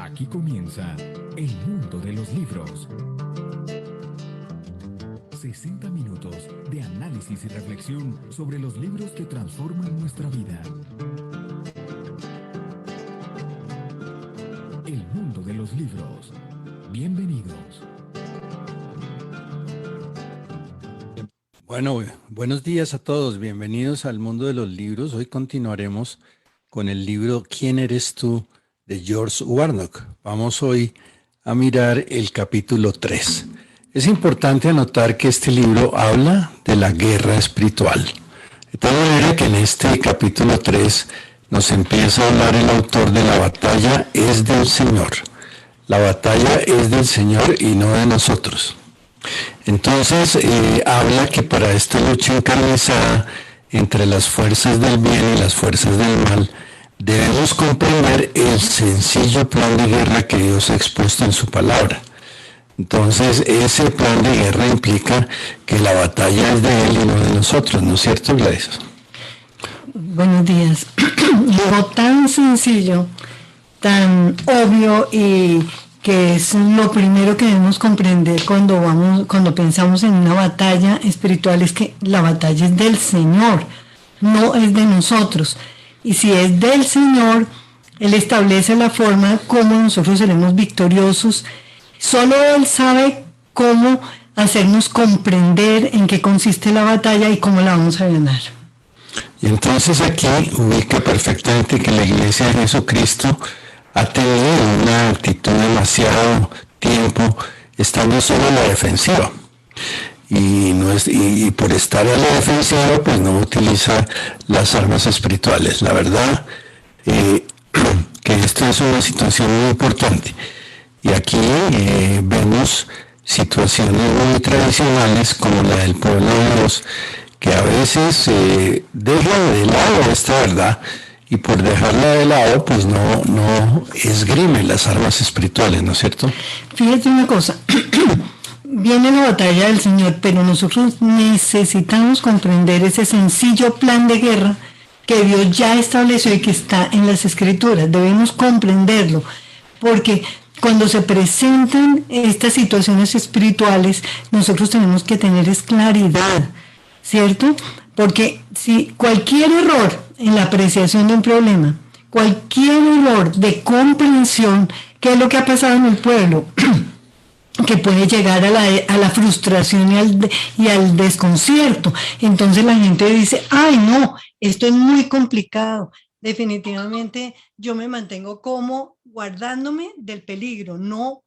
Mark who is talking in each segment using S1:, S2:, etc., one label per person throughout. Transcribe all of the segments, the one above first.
S1: Aquí comienza El Mundo de los Libros. 60 minutos de análisis y reflexión sobre los libros que transforman nuestra vida. El Mundo de los Libros. Bienvenidos.
S2: Bueno, buenos días a todos, bienvenidos al Mundo de los Libros. Hoy continuaremos con el libro ¿Quién eres tú? De George Warnock. Vamos hoy a mirar el capítulo 3. Es importante anotar que este libro habla de la guerra espiritual. De tal manera que en este capítulo 3 nos empieza a hablar el autor de la batalla es del Señor. La batalla es del Señor y no de nosotros. Entonces habla que para esta lucha encarnizada entre las fuerzas del bien y las fuerzas del mal, debemos comprender el sencillo plan de guerra que Dios ha expuesto en su palabra. Entonces ese plan de guerra implica que la batalla es de Él y no de nosotros, ¿no es cierto, Gladys?
S3: Buenos días. Algo tan sencillo, tan obvio y que es lo primero que debemos comprender cuando pensamos en una batalla espiritual, es que la batalla es del Señor, no es de nosotros. Y si es del Señor, Él establece la forma como nosotros seremos victoriosos. Solo Él sabe cómo hacernos comprender en qué consiste la batalla y cómo la vamos a ganar.
S2: Y entonces aquí ubica perfectamente que la Iglesia de Jesucristo ha tenido una actitud demasiado tiempo estando solo a la defensiva. Y por estar a la defensiva, pues no utiliza las armas espirituales. La verdad que esto es una situación muy importante. Y aquí vemos situaciones muy tradicionales como la del pueblo de Dios, que a veces dejan de lado esta verdad y por dejarla de lado pues no esgrime las armas espirituales, ¿no es cierto?
S3: Fíjate una cosa, viene la batalla del Señor, pero nosotros necesitamos comprender ese sencillo plan de guerra que Dios ya estableció y que está en las Escrituras. Debemos comprenderlo, porque cuando se presentan estas situaciones espirituales, nosotros tenemos que tener claridad, ¿cierto? Porque si cualquier error en la apreciación de un problema, cualquier error de comprensión, ¿qué es lo que ha pasado en el pueblo? Que puede llegar a la frustración y al desconcierto. Entonces la gente dice, ay no, esto es muy complicado. Definitivamente yo me mantengo como guardándome del peligro, no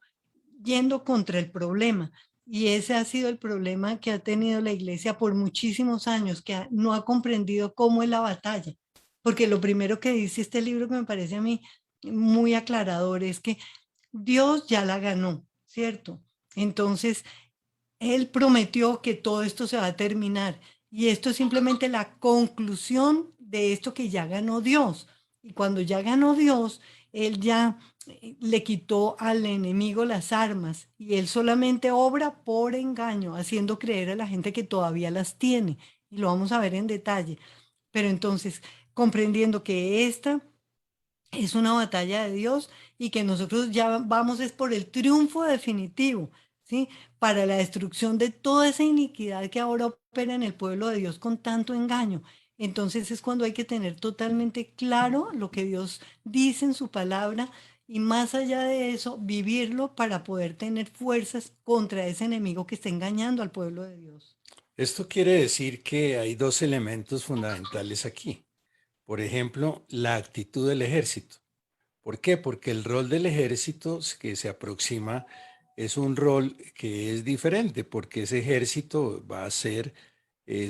S3: yendo contra el problema. Y ese ha sido el problema que ha tenido la iglesia por muchísimos años, que no ha comprendido cómo es la batalla. Porque lo primero que dice este libro, que me parece a mí muy aclarador, es que Dios ya la ganó, ¿cierto? Entonces, Él prometió que todo esto se va a terminar. Y esto es simplemente la conclusión de esto que ya ganó Dios. Y cuando ya ganó Dios, Él ya le quitó al enemigo las armas y Él solamente obra por engaño, haciendo creer a la gente que todavía las tiene. Y lo vamos a ver en detalle. Pero entonces, comprendiendo que esta es una batalla de Dios y que nosotros ya vamos es por el triunfo definitivo, ¿sí? Para la destrucción de toda esa iniquidad que ahora opera en el pueblo de Dios con tanto engaño. Entonces es cuando hay que tener totalmente claro lo que Dios dice en su palabra y más allá de eso, vivirlo para poder tener fuerzas contra ese enemigo que está engañando al pueblo de Dios.
S2: Esto quiere decir que hay dos elementos fundamentales aquí. Por ejemplo, la actitud del ejército. ¿Por qué? Porque el rol del ejército que se aproxima es un rol que es diferente, porque ese ejército va a hacer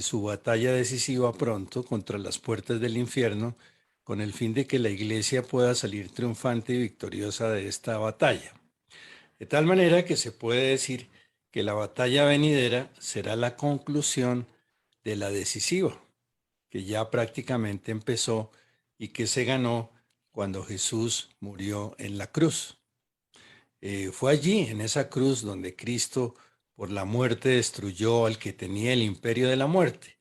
S2: su batalla decisiva pronto contra las puertas del infierno, con el fin de que la iglesia pueda salir triunfante y victoriosa de esta batalla. De tal manera que se puede decir que la batalla venidera será la conclusión de la decisiva, que ya prácticamente empezó y que se ganó cuando Jesús murió en la cruz. Fue allí, en esa cruz, donde Cristo por la muerte destruyó al que tenía el imperio de la muerte.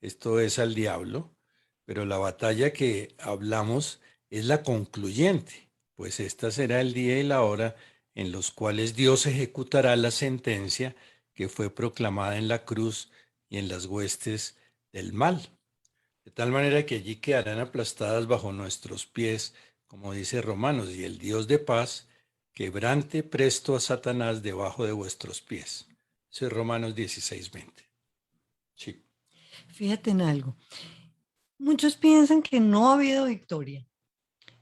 S2: Esto es al diablo, pero la batalla que hablamos es la concluyente. pues esta será el día y la hora en los cuales Dios ejecutará la sentencia que fue proclamada en la cruz y en las huestes del mal. De tal manera que allí quedarán aplastadas bajo nuestros pies, como dice Romanos, y el Dios de paz quebrante presto a Satanás debajo de vuestros pies. Eso es Romanos 16:20. Sí.
S3: Fíjate en algo. Muchos piensan que no ha habido victoria.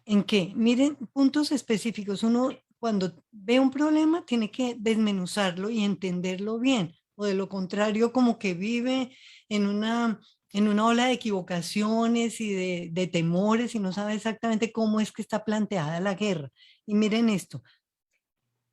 S3: ¿En qué? Miren, puntos específicos. Uno, cuando ve un problema, tiene que desmenuzarlo y entenderlo bien. O de lo contrario, como que vive en una ola de equivocaciones y de temores y no sabe exactamente cómo es que está planteada la guerra. Y miren esto,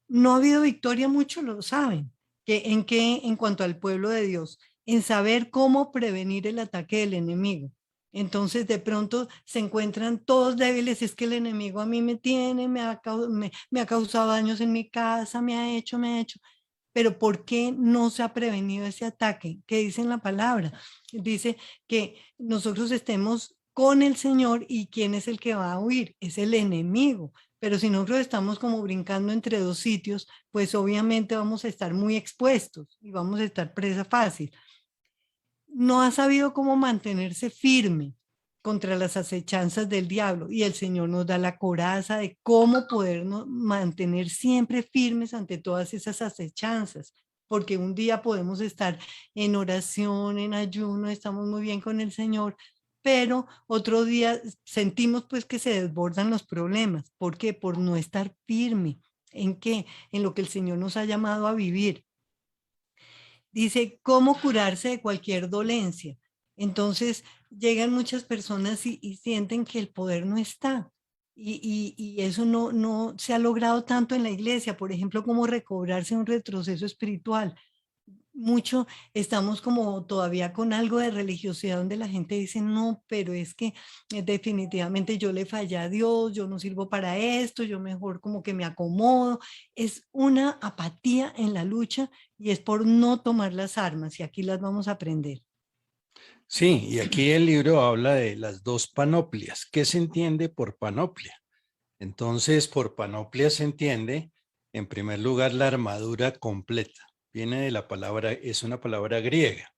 S3: no ha habido victoria, muchos lo saben. En cuanto al pueblo de Dios, en saber cómo prevenir el ataque del enemigo. Entonces de pronto se encuentran todos débiles, es que el enemigo a mí me tiene, me ha causado daños en mi casa, me ha hecho, pero ¿por qué no se ha prevenido ese ataque? ¿Qué dice en la palabra? Dice que nosotros estemos con el Señor y ¿quién es el que va a huir? Es el enemigo. Pero si nosotros estamos como brincando entre dos sitios, pues obviamente vamos a estar muy expuestos y vamos a estar presa fácil. No ha sabido cómo mantenerse firme contra las acechanzas del diablo y el Señor nos da la coraza de cómo podernos mantener siempre firmes ante todas esas acechanzas, porque un día podemos estar en oración, en ayuno, estamos muy bien con el Señor, pero otro día sentimos pues que se desbordan los problemas. ¿Por qué? Por no estar firme. ¿En qué? En lo que el Señor nos ha llamado a vivir. Dice, ¿cómo curarse de cualquier dolencia? Entonces llegan muchas personas y sienten que el poder no está. Y eso no se ha logrado tanto en la iglesia, por ejemplo, como recobrarse un retroceso espiritual. Mucho estamos como todavía con algo de religiosidad donde la gente dice, no, pero es que definitivamente yo le fallé a Dios, yo no sirvo para esto, yo mejor como que me acomodo. Es una apatía en la lucha y es por no tomar las armas y aquí las vamos a aprender.
S2: Sí, y aquí el libro habla de las dos panoplias. ¿Qué se entiende por panoplia? Entonces, por panoplia se entiende, en primer lugar, la armadura completa. Viene de la palabra, es una palabra griega.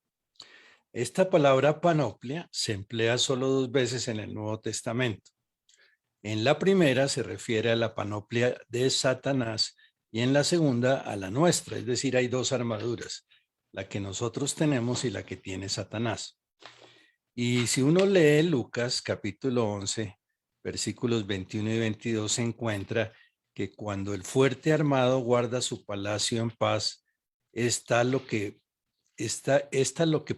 S2: Esta palabra panoplia se emplea solo 2 veces en el Nuevo Testamento. En la primera se refiere a la panoplia de Satanás y en la segunda a la nuestra, es decir, hay dos armaduras, la que nosotros tenemos y la que tiene Satanás. Y si uno lee Lucas capítulo 11, versículos 21 y 22, se encuentra que cuando el fuerte armado guarda su palacio en paz, está lo que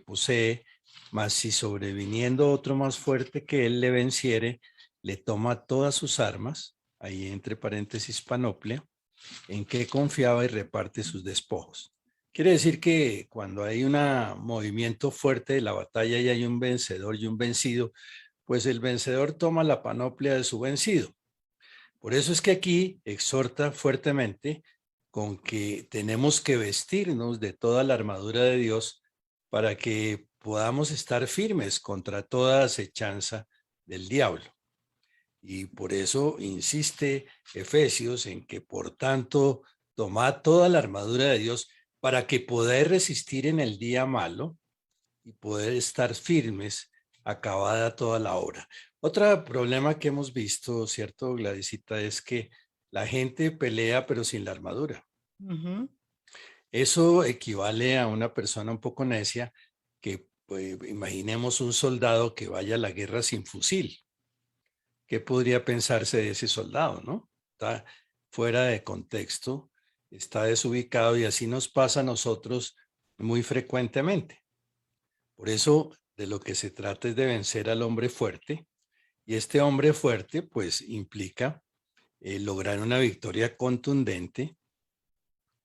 S2: posee, mas si sobreviniendo otro más fuerte que él le venciere, le toma todas sus armas, ahí entre paréntesis panoplia, en que confiaba y reparte sus despojos. Quiere decir que cuando hay un movimiento fuerte de la batalla y hay un vencedor y un vencido, pues el vencedor toma la panoplia de su vencido. Por eso es que aquí exhorta fuertemente con que tenemos que vestirnos de toda la armadura de Dios para que podamos estar firmes contra toda acechanza del diablo. Y por eso insiste Efesios en que, por tanto, tomad toda la armadura de Dios para que podáis resistir en el día malo y poder estar firmes acabada toda la obra. Otro problema que hemos visto, ¿cierto, Gladysita? Es que la gente pelea pero sin la armadura. Eso equivale a una persona un poco necia que, pues, imaginemos un soldado que vaya a la guerra sin fusil. ¿Qué podría pensarse de ese soldado, no? Está fuera de contexto, está desubicado y así nos pasa a nosotros muy frecuentemente. Por eso, de lo que se trata es de vencer al hombre fuerte, y este hombre fuerte, pues, implica lograr una victoria contundente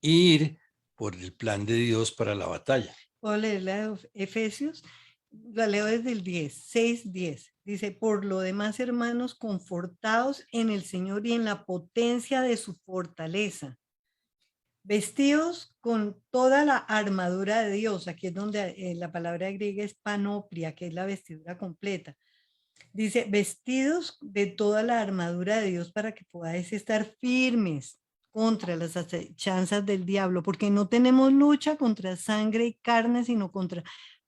S2: e ir por el plan de Dios para la batalla.
S3: ¿Puedo leer la de Efesios? La leo desde el 6:10. Dice, por lo demás, hermanos, confortados en el Señor y en la potencia de su fortaleza. Vestidos con toda la armadura de Dios. Aquí es donde la palabra griega es panoplia, que es la vestidura completa. Dice, vestidos de toda la armadura de Dios para que podáis estar firmes contra las acechanzas del diablo, porque no tenemos lucha contra sangre y carne, sino contra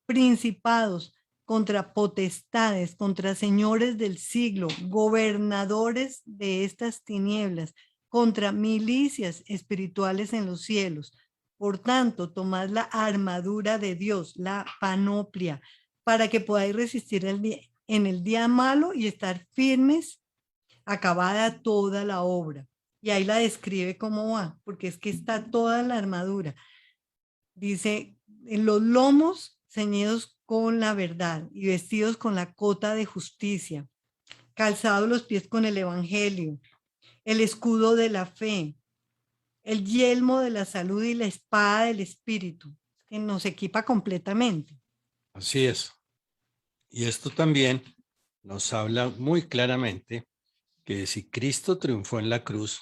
S3: principados, contra potestades, contra señores del siglo, gobernadores de estas tinieblas, contra milicias espirituales en los cielos. Por tanto, tomad la armadura de Dios, la panoplia, para que podáis resistir en el día malo y estar firmes, acabada toda la obra. Y ahí la describe cómo va, porque es que está toda la armadura. Dice, en los lomos ceñidos con la verdad y vestidos con la cota de justicia, calzados los pies con el evangelio, el escudo de la fe, el yelmo de la salud y la espada del espíritu, que nos equipa completamente.
S2: Así es. Y esto también nos habla muy claramente que si Cristo triunfó en la cruz,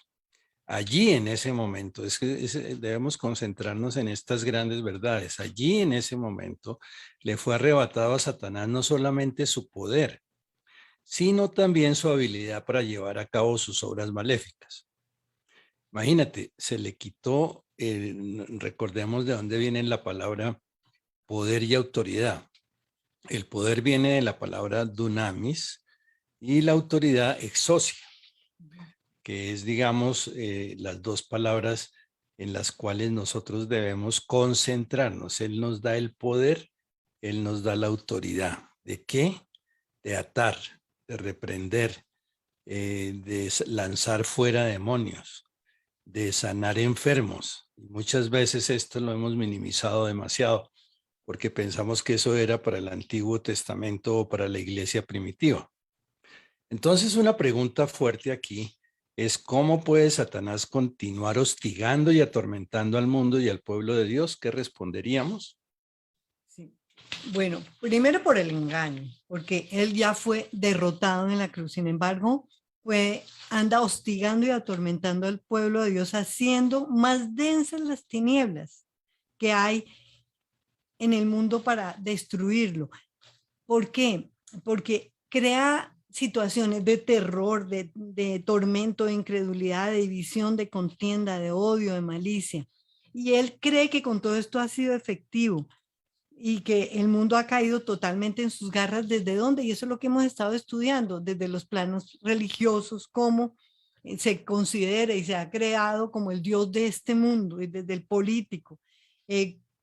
S2: allí en ese momento, debemos concentrarnos en estas grandes verdades, allí en ese momento le fue arrebatado a Satanás no solamente su poder, sino también su habilidad para llevar a cabo sus obras maléficas. Imagínate, se le quitó, recordemos de dónde viene la palabra poder y autoridad. El poder viene de la palabra dunamis y la autoridad exosia, que es, digamos, las dos palabras en las cuales nosotros debemos concentrarnos. Él nos da el poder, Él nos da la autoridad. ¿De qué? De atar, de reprender, de lanzar fuera demonios, de sanar enfermos. Muchas veces esto lo hemos minimizado demasiado porque pensamos que eso era para el Antiguo Testamento o para la iglesia primitiva. Entonces, una pregunta fuerte aquí es ¿cómo puede Satanás continuar hostigando y atormentando al mundo y al pueblo de Dios? ¿Qué responderíamos?
S3: Sí. Bueno, primero por el engaño, porque él ya fue derrotado en la cruz. Sin embargo, anda hostigando y atormentando al pueblo de Dios, haciendo más densas las tinieblas que hay en el mundo para destruirlo. ¿Por qué? Porque crea situaciones de terror, de tormento, de incredulidad, de división, de contienda, de odio, de malicia. Y él cree que con todo esto ha sido efectivo y que el mundo ha caído totalmente en sus garras. ¿Desde dónde? Y eso es lo que hemos estado estudiando, desde los planos religiosos, cómo se considera y se ha creado como el Dios de este mundo, y desde el político,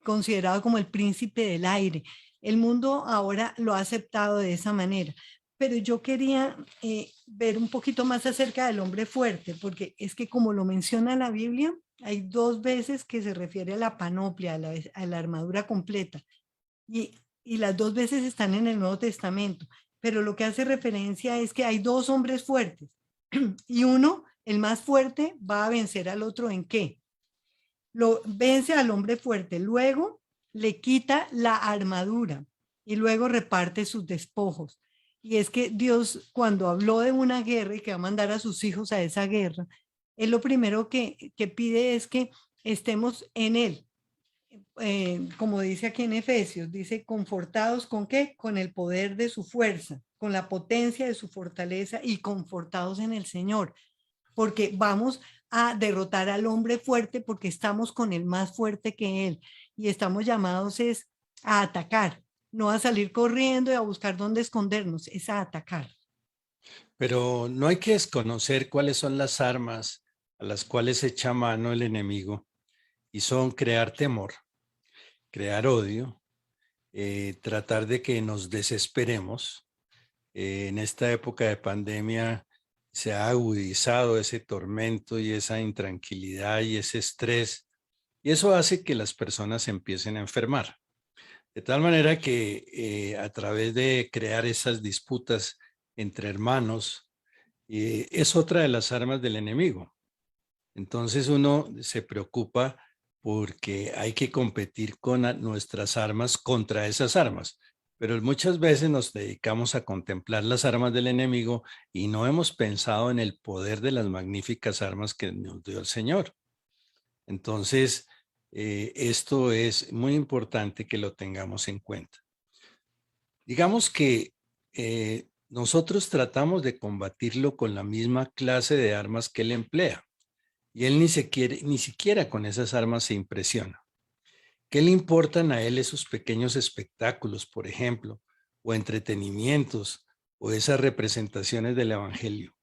S3: considerado como el príncipe del aire. El mundo ahora lo ha aceptado de esa manera. Pero yo quería ver un poquito más acerca del hombre fuerte, porque es que como lo menciona la Biblia, hay 2 veces que se refiere a la panoplia, a la armadura completa. Y las 2 veces están en el Nuevo Testamento, pero lo que hace referencia es que hay 2 hombres fuertes y uno, el más fuerte, va a vencer al otro ¿en qué? Lo vence al hombre fuerte, luego le quita la armadura y luego reparte sus despojos. Y es que Dios, cuando habló de una guerra y que va a mandar a sus hijos a esa guerra, él lo primero que pide es que estemos en él. Como dice aquí en Efesios, dice, confortados ¿con qué? Con el poder de su fuerza, con la potencia de su fortaleza y confortados en el Señor, porque vamos a derrotar al hombre fuerte porque estamos con el más fuerte que él y estamos llamados es a atacar, no a salir corriendo y a buscar dónde escondernos, es a atacar.
S2: Pero no hay que desconocer cuáles son las armas a las cuales echa mano el enemigo y son crear temor, crear odio, tratar de que nos desesperemos. En esta época de pandemia se ha agudizado ese tormento y esa intranquilidad y ese estrés, y eso hace que las personas empiecen a enfermar. De tal manera que a través de crear esas disputas entre hermanos, es otra de las armas del enemigo. Entonces uno se preocupa porque hay que competir con nuestras armas contra esas armas. Pero muchas veces nos dedicamos a contemplar las armas del enemigo y no hemos pensado en el poder de las magníficas armas que nos dio el Señor. Entonces, esto es muy importante que lo tengamos en cuenta. Digamos que nosotros tratamos de combatirlo con la misma clase de armas que él emplea. Y él ni siquiera con esas armas se impresiona. ¿Qué le importan a él esos pequeños espectáculos, por ejemplo, o entretenimientos, o esas representaciones del evangelio?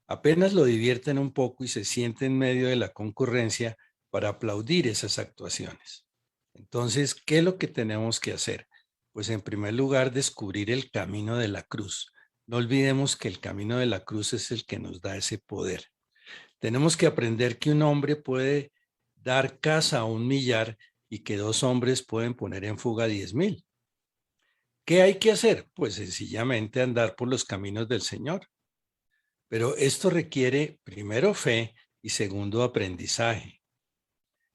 S2: Apenas lo divierten un poco y se siente en medio de la concurrencia para aplaudir esas actuaciones. Entonces, ¿qué es lo que tenemos que hacer? Pues en primer lugar, descubrir el camino de la cruz. No olvidemos que el camino de la cruz es el que nos da ese poder. Tenemos que aprender que un hombre puede dar caza a 1.000.000 y que 2 hombres pueden poner en fuga 10.000. ¿Qué hay que hacer? Pues sencillamente andar por los caminos del Señor. Pero esto requiere primero fe y segundo aprendizaje.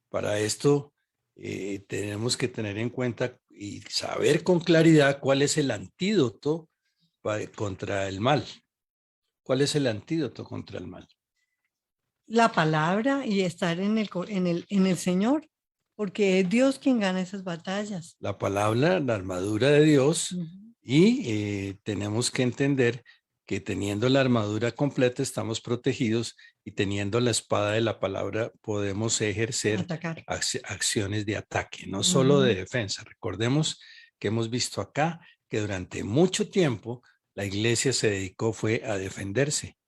S2: Para esto tenemos que tener en cuenta y saber con claridad cuál es el antídoto contra el mal. ¿Cuál es el antídoto contra el mal?
S3: La palabra y estar en el Señor, porque es Dios quien gana esas batallas.
S2: La palabra, la armadura de Dios, y tenemos que entender que teniendo la armadura completa estamos protegidos y teniendo la espada de la palabra podemos ejercer acciones de ataque, no solo de defensa. Recordemos que hemos visto acá que durante mucho tiempo la iglesia se dedicó fue a defenderse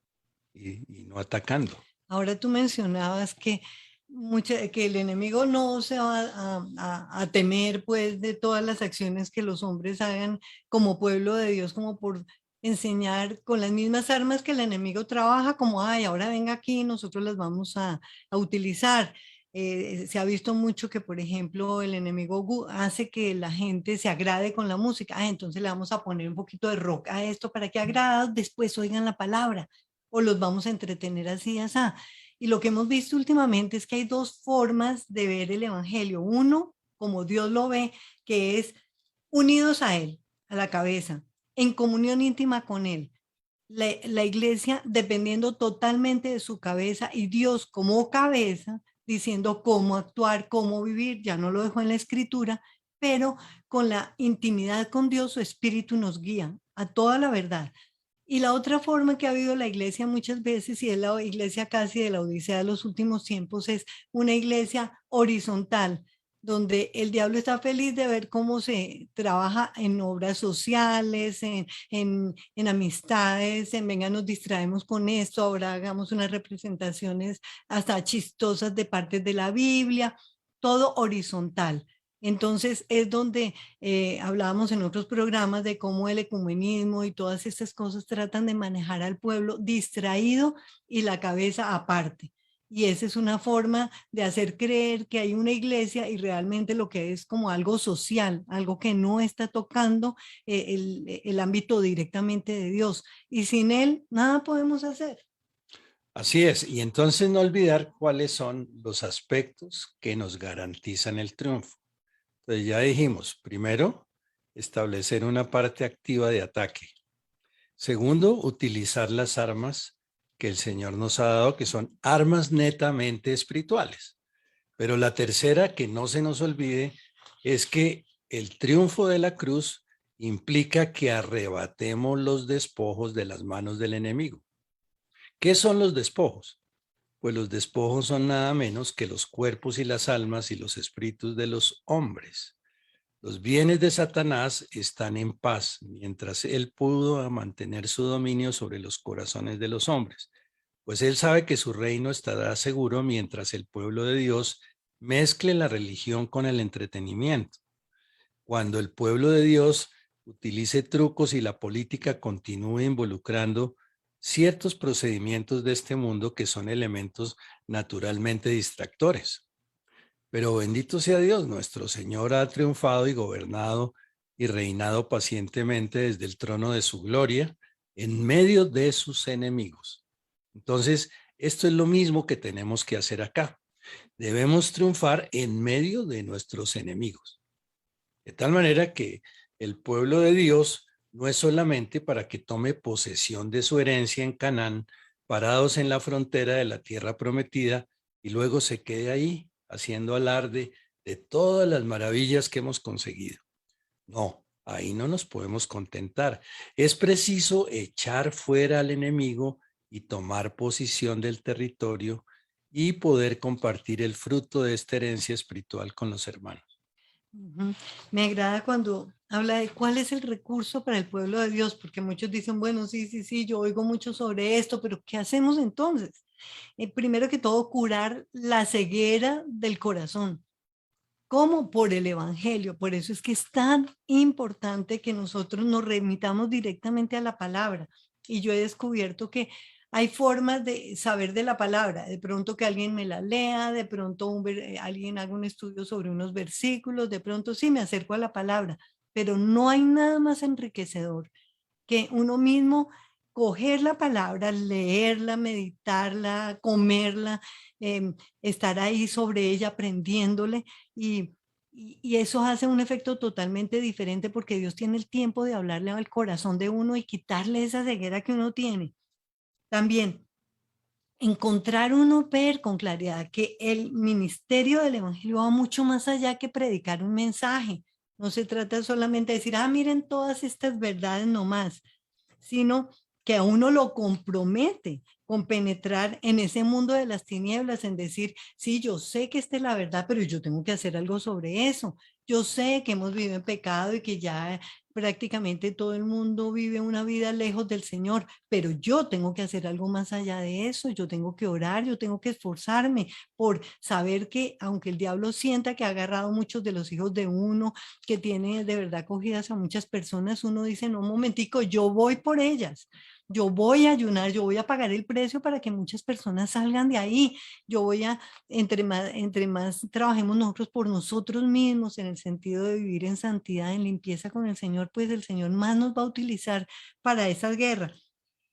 S2: y no atacando.
S3: Ahora tú mencionabas que el enemigo no se va a temer pues de todas las acciones que los hombres hagan como pueblo de Dios, como por enseñar con las mismas armas que el enemigo trabaja, como, ay, ahora venga aquí, nosotros las vamos a utilizar. Se ha visto mucho que, por ejemplo, el enemigo hace que la gente se agrade con la música. Entonces le vamos a poner un poquito de rock a esto para que agradados después oigan la palabra, o los vamos a entretener así, así. Y lo que hemos visto últimamente es que hay 2 formas de ver el evangelio. Uno, como Dios lo ve, que es unidos a él, a la cabeza, en comunión íntima con él. La iglesia dependiendo totalmente de su cabeza y Dios como cabeza diciendo cómo actuar, cómo vivir. Ya no lo dejó en la escritura, pero con la intimidad con Dios, su espíritu nos guía a toda la verdad. Y la otra forma que ha habido la iglesia muchas veces, y es la iglesia casi de la Odisea de los últimos tiempos, es una iglesia horizontal, donde el diablo está feliz de ver cómo se trabaja en obras sociales, en amistades, en venga, nos distraemos con esto, ahora hagamos unas representaciones hasta chistosas de partes de la Biblia, todo horizontal. Entonces es donde hablábamos en otros programas de cómo el ecumenismo y todas estas cosas tratan de manejar al pueblo distraído y la cabeza aparte. Y esa es una forma de hacer creer que hay una iglesia y realmente lo que es como algo social, algo que no está tocando el ámbito directamente de Dios. Y sin él nada podemos hacer.
S2: Así es, y entonces no olvidar cuáles son los aspectos que nos garantizan el triunfo. Entonces ya dijimos, primero, establecer una parte activa de ataque. Segundo, utilizar las armas que el Señor nos ha dado, que son armas netamente espirituales. Pero la tercera, que no se nos olvide, es que el triunfo de la cruz implica que arrebatemos los despojos de las manos del enemigo. ¿Qué son los despojos? Pues los despojos son nada menos que los cuerpos y las almas y los espíritus de los hombres. Los bienes de Satanás están en paz, mientras él pudo mantener su dominio sobre los corazones de los hombres, pues él sabe que su reino estará seguro mientras el pueblo de Dios mezcle la religión con el entretenimiento. Cuando el pueblo de Dios utilice trucos y la política continúe involucrando ciertos procedimientos de este mundo que son elementos naturalmente distractores. Pero bendito sea Dios, nuestro Señor ha triunfado y gobernado y reinado pacientemente desde el trono de su gloria en medio de sus enemigos. Entonces, esto es lo mismo que tenemos que hacer acá. Debemos triunfar en medio de nuestros enemigos. De tal manera que el pueblo de Dios no es solamente para que tome posesión de su herencia en Canaán, parados en la frontera de la tierra prometida, y luego se quede ahí haciendo alarde de todas las maravillas que hemos conseguido. No, ahí no nos podemos contentar. Es preciso echar fuera al enemigo y tomar posición del territorio y poder compartir el fruto de esta herencia espiritual con los hermanos.
S3: Ujú. Me agrada cuando habla de cuál es el recurso para el pueblo de Dios, porque muchos dicen, bueno, sí, yo oigo mucho sobre esto, pero ¿qué hacemos entonces? Primero que todo, curar la ceguera del corazón. ¿Cómo? Por el Evangelio. Por eso es que es tan importante que nosotros nos remitamos directamente a la palabra. Y yo he descubierto que hay formas de saber de la palabra. De pronto que alguien me la lea, de pronto alguien haga un estudio sobre unos versículos, de pronto sí me acerco a la palabra, pero no hay nada más enriquecedor que uno mismo coger la palabra, leerla, meditarla, comerla, estar ahí sobre ella aprendiéndole y, y eso hace un efecto totalmente diferente porque Dios tiene el tiempo de hablarle al corazón de uno y quitarle esa ceguera que uno tiene. También encontrar uno ver con claridad que el ministerio del evangelio va mucho más allá que predicar un mensaje. No se trata solamente de decir, miren todas estas verdades nomás, sino que a uno lo compromete con penetrar en ese mundo de las tinieblas, en decir, sí, yo sé que esta es la verdad, pero yo tengo que hacer algo sobre eso. Yo sé que hemos vivido en pecado y que ya prácticamente todo el mundo vive una vida lejos del Señor, pero yo tengo que hacer algo más allá de eso. Yo tengo que orar, yo tengo que esforzarme por saber que aunque el diablo sienta que ha agarrado muchos de los hijos de uno, que tiene de verdad cogidas a muchas personas, uno dice, no, un momentico, yo voy por ellas, yo voy a ayunar, yo voy a pagar el precio para que muchas personas salgan de ahí, yo voy a, entre más trabajemos nosotros por nosotros mismos, en el sentido de vivir en santidad, en limpieza con el Señor, pues el Señor más nos va a utilizar para esas guerras.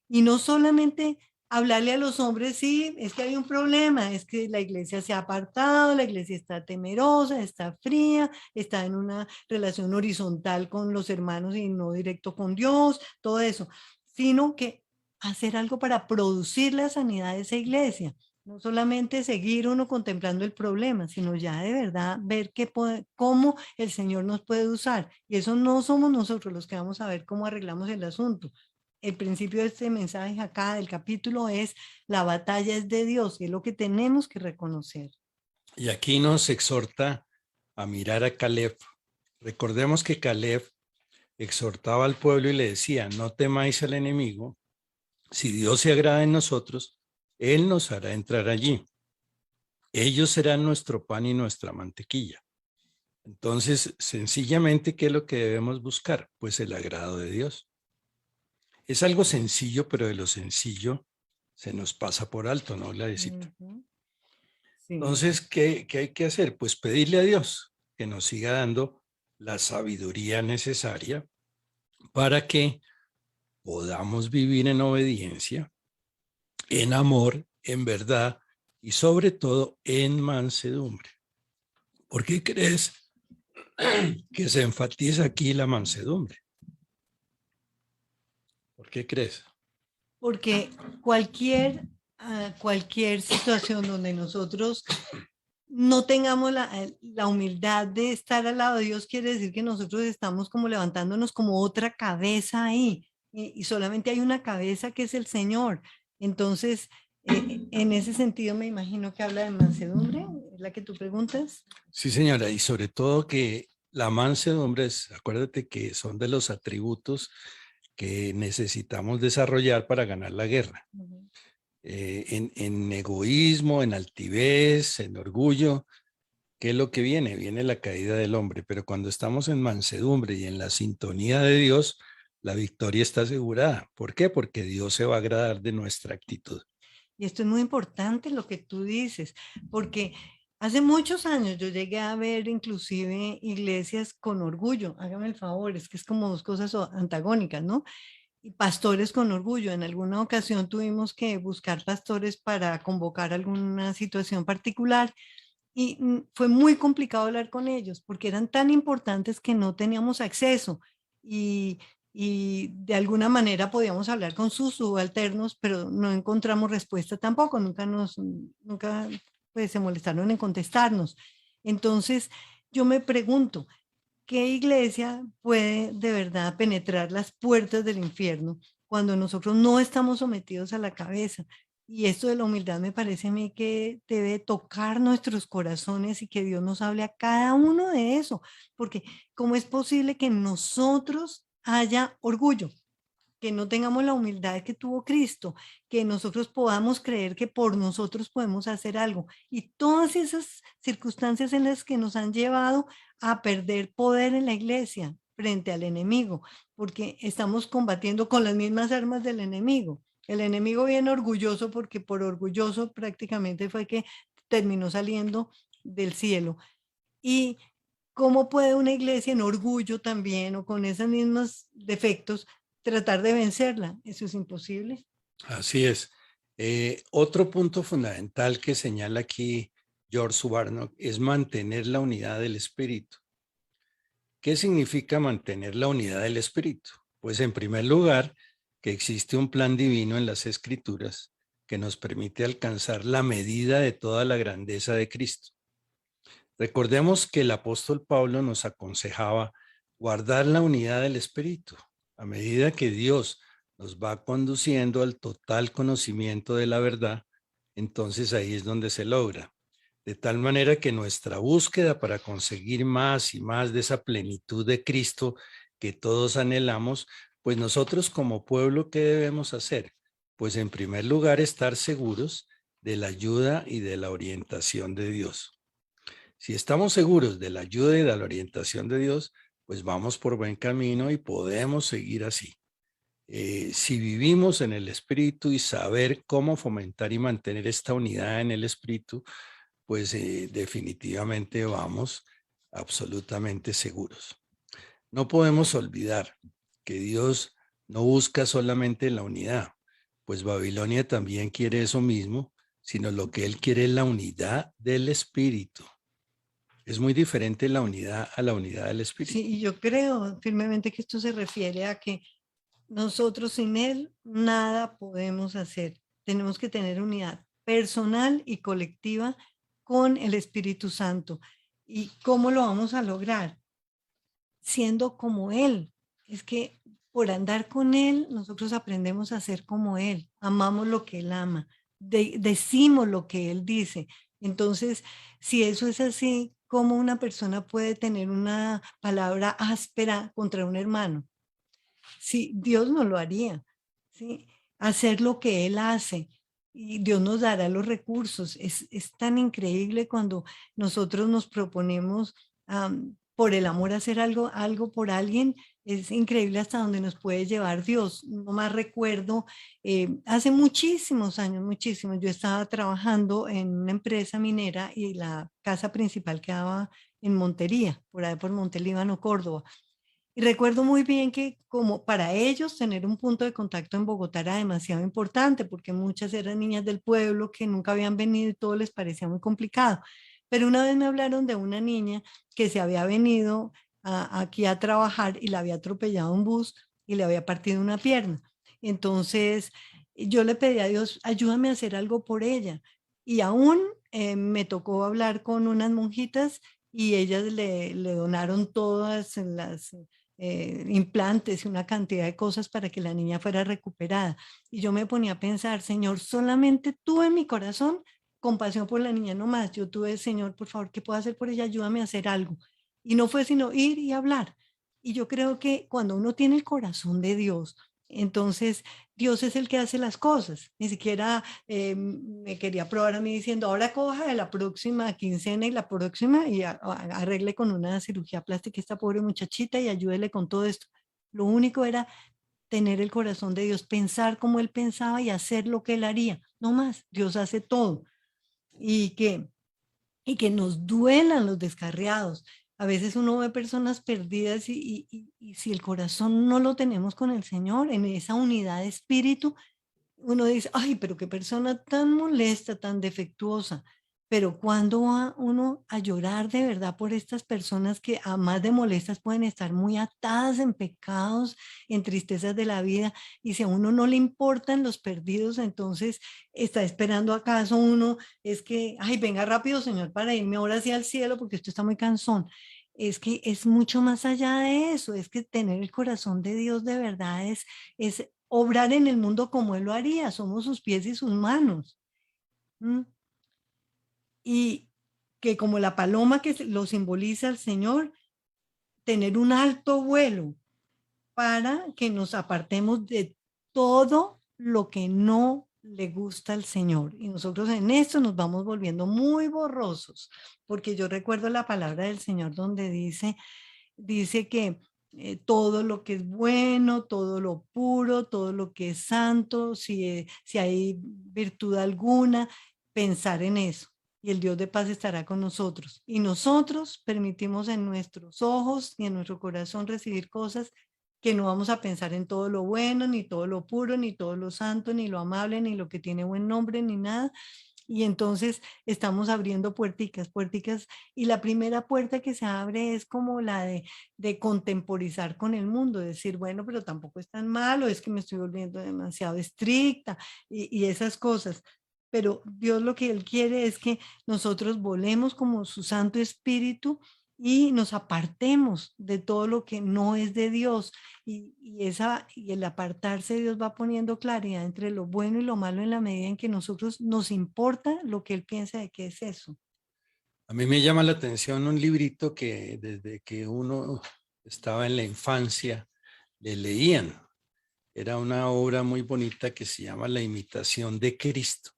S3: Y no solamente hablarle a los hombres, sí, es que hay un problema, es que la iglesia se ha apartado, la iglesia está temerosa, está fría, está en una relación horizontal con los hermanos y no directo con Dios, todo eso, sino que hacer algo para producir la sanidad de esa iglesia. No solamente seguir uno contemplando el problema, sino ya de verdad ver cómo el Señor nos puede usar. Y eso no somos nosotros los que vamos a ver cómo arreglamos el asunto. El principio de este mensaje acá del capítulo es la batalla es de Dios y es lo que tenemos que reconocer.
S2: Y aquí nos exhorta a mirar a Caleb. Recordemos que Caleb exhortaba al pueblo y le decía, no temáis al enemigo, si Dios se agrada en nosotros, Él nos hará entrar allí. Ellos serán nuestro pan y nuestra mantequilla. Entonces, sencillamente, ¿qué es lo que debemos buscar? Pues el agrado de Dios. Es algo sencillo, pero de lo sencillo se nos pasa por alto, ¿no, Gladysita?
S3: Sí.
S2: Entonces, ¿qué hay que hacer? Pues pedirle a Dios que nos siga dando la sabiduría necesaria para que podamos vivir en obediencia, en amor, en verdad y sobre todo en mansedumbre. ¿Por qué crees que se enfatiza aquí la mansedumbre? ¿Por qué crees?
S3: Porque cualquier situación donde nosotros no tengamos la humildad de estar al lado de Dios, quiere decir que nosotros estamos como levantándonos como otra cabeza ahí, y solamente hay una cabeza que es el Señor. Entonces, en ese sentido me imagino que habla de mansedumbre, ¿es la que tú preguntas?
S2: Sí, señora, y sobre todo que la mansedumbre es, acuérdate que son de los atributos que necesitamos desarrollar para ganar la guerra.
S3: Ujú.
S2: En egoísmo, en altivez, en orgullo, ¿qué es lo que viene? Viene la caída del hombre, pero cuando estamos en mansedumbre y en la sintonía de Dios, la victoria está asegurada. ¿Por qué? Porque Dios se va a agradar de nuestra actitud.
S3: Y esto es muy importante lo que tú dices, porque hace muchos años yo llegué a ver inclusive iglesias con orgullo, hágame el favor, es que es como dos cosas antagónicas, ¿no? Y pastores con orgullo. En alguna ocasión tuvimos que buscar pastores para convocar alguna situación particular y fue muy complicado hablar con ellos porque eran tan importantes que no teníamos acceso y, y de alguna manera podíamos hablar con sus subalternos, pero no encontramos respuesta tampoco, nunca pues, se molestaron en contestarnos. Entonces yo me pregunto, ¿qué iglesia puede de verdad penetrar las puertas del infierno cuando nosotros no estamos sometidos a la cabeza? Y esto de la humildad me parece a mí que debe tocar nuestros corazones y que Dios nos hable a cada uno de eso, porque ¿cómo es posible que en nosotros haya orgullo? Que no tengamos la humildad que tuvo Cristo, que nosotros podamos creer que por nosotros podemos hacer algo. Y todas esas circunstancias en las que nos han llevado a perder poder en la iglesia frente al enemigo, porque estamos combatiendo con las mismas armas del enemigo. El enemigo viene orgulloso porque por orgulloso prácticamente fue que terminó saliendo del cielo. Y ¿cómo puede una iglesia en orgullo también o con esos mismos defectos tratar de vencerla? Eso es imposible.
S2: Así es. Otro punto fundamental que señala aquí George Warnock es mantener la unidad del espíritu. ¿Qué significa mantener la unidad del espíritu? Pues en primer lugar, que existe un plan divino en las Escrituras que nos permite alcanzar la medida de toda la grandeza de Cristo. Recordemos que el apóstol Pablo nos aconsejaba guardar la unidad del espíritu. A medida que Dios nos va conduciendo al total conocimiento de la verdad, entonces ahí es donde se logra. De tal manera que nuestra búsqueda para conseguir más y más de esa plenitud de Cristo que todos anhelamos, pues nosotros como pueblo, ¿qué debemos hacer? Pues en primer lugar, estar seguros de la ayuda y de la orientación de Dios. Si estamos seguros de la ayuda y de la orientación de Dios, pues vamos por buen camino y podemos seguir así. Si vivimos en el Espíritu y saber cómo fomentar y mantener esta unidad en el Espíritu, pues definitivamente vamos absolutamente seguros. No podemos olvidar que Dios no busca solamente la unidad, pues Babilonia también quiere eso mismo, sino lo que él quiere es la unidad del Espíritu. Es muy diferente la unidad a la unidad del Espíritu.
S3: Sí, y yo creo firmemente que esto se refiere a que nosotros sin Él nada podemos hacer. Tenemos que tener unidad personal y colectiva con el Espíritu Santo. ¿Y cómo lo vamos a lograr? Siendo como Él. Es que por andar con Él, nosotros aprendemos a ser como Él. Amamos lo que Él ama. Decimos lo que Él dice. Entonces, si eso es así, ¿cómo una persona puede tener una palabra áspera contra un hermano? Sí, Dios no lo haría, ¿sí? Hacer lo que Él hace y Dios nos dará los recursos. Es tan increíble cuando nosotros nos proponemos por el amor hacer algo por alguien. Es increíble hasta donde nos puede llevar Dios. No más recuerdo, hace muchísimos años, muchísimos, yo estaba trabajando en una empresa minera y la casa principal quedaba en Montería, por ahí por Montelíbano, Córdoba. Y recuerdo muy bien que como para ellos tener un punto de contacto en Bogotá era demasiado importante porque muchas eran niñas del pueblo que nunca habían venido y todo les parecía muy complicado. Pero una vez me hablaron de una niña que se había venido aquí a trabajar y la había atropellado un bus y le había partido una pierna. Entonces yo le pedí a Dios, ayúdame a hacer algo por ella. Y aún me tocó hablar con unas monjitas y ellas le donaron todas las implantes y una cantidad de cosas para que la niña fuera recuperada. Y yo me ponía a pensar, Señor, solamente tú en mi corazón compasión por la niña, no más. Yo tuve, Señor, por favor, ¿qué puedo hacer por ella? Ayúdame a hacer algo. Y no fue sino ir y hablar. Y yo creo que cuando uno tiene el corazón de Dios, entonces Dios es el que hace las cosas. Ni siquiera me quería probar a mí diciendo, ahora coja de la próxima quincena y la próxima y arregle con una cirugía plástica esta pobre muchachita y ayúdele con todo esto. Lo único era tener el corazón de Dios, pensar como Él pensaba y hacer lo que Él haría. No más, Dios hace todo. Y que nos duelan los descarriados. A veces uno ve personas perdidas y si el corazón no lo tenemos con el Señor, en esa unidad de espíritu, uno dice, ay, pero qué persona tan molesta, tan defectuosa. Pero cuando va uno a llorar de verdad por estas personas que a más de molestas pueden estar muy atadas en pecados, en tristezas de la vida, y si a uno no le importan los perdidos, entonces está esperando acaso uno, es que, ay, venga rápido, Señor, para irme ahora sí al cielo porque esto está muy cansón. es que es mucho más allá de eso, es que tener el corazón de Dios de verdad es obrar en el mundo como Él lo haría, somos sus pies y sus manos. ¿Mm? Y que como la paloma que lo simboliza el Señor, tener un alto vuelo para que nos apartemos de todo lo que no le gusta al Señor. Y nosotros en esto nos vamos volviendo muy borrosos, porque yo recuerdo la palabra del Señor donde dice que todo lo que es bueno, todo lo puro, todo lo que es santo, si hay virtud alguna, pensar en eso. Y el Dios de paz estará con nosotros. Y nosotros permitimos en nuestros ojos y en nuestro corazón recibir cosas que no vamos a pensar en todo lo bueno, ni todo lo puro, ni todo lo santo, ni lo amable, ni lo que tiene buen nombre, ni nada. Y entonces estamos abriendo puerticas, puerticas, y la primera puerta que se abre es como la de contemporizar con el mundo, decir, bueno, pero tampoco es tan malo, es que me estoy volviendo demasiado estricta y esas cosas. Pero Dios lo que Él quiere es que nosotros volemos como su Santo Espíritu y nos apartemos de todo lo que no es de Dios. Y el apartarse, Dios va poniendo claridad entre lo bueno y lo malo en la medida en que nosotros nos importa lo que Él piensa de qué es eso.
S2: A mí me llama la atención un librito que desde que uno estaba en la infancia le leían. Era una obra muy bonita que se llama La imitación de Cristo,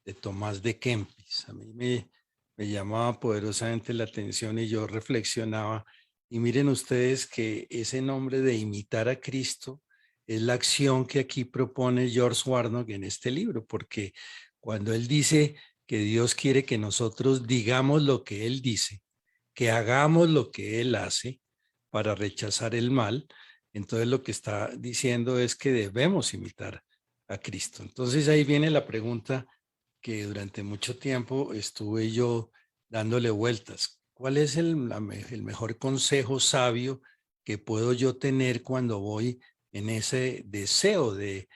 S2: de Tomás de Kempis. A mí me llamaba poderosamente la atención y yo reflexionaba. Y miren ustedes que ese nombre de imitar a Cristo es la acción que aquí propone George Warnock en este libro, porque cuando él dice que Dios quiere que nosotros digamos lo que Él dice, que hagamos lo que Él hace para rechazar el mal, entonces lo que está diciendo es que debemos imitar a Cristo. Entonces ahí viene la pregunta que durante mucho tiempo estuve yo dándole vueltas. ¿Cuál es el mejor consejo sabio que puedo yo tener cuando voy en ese deseo de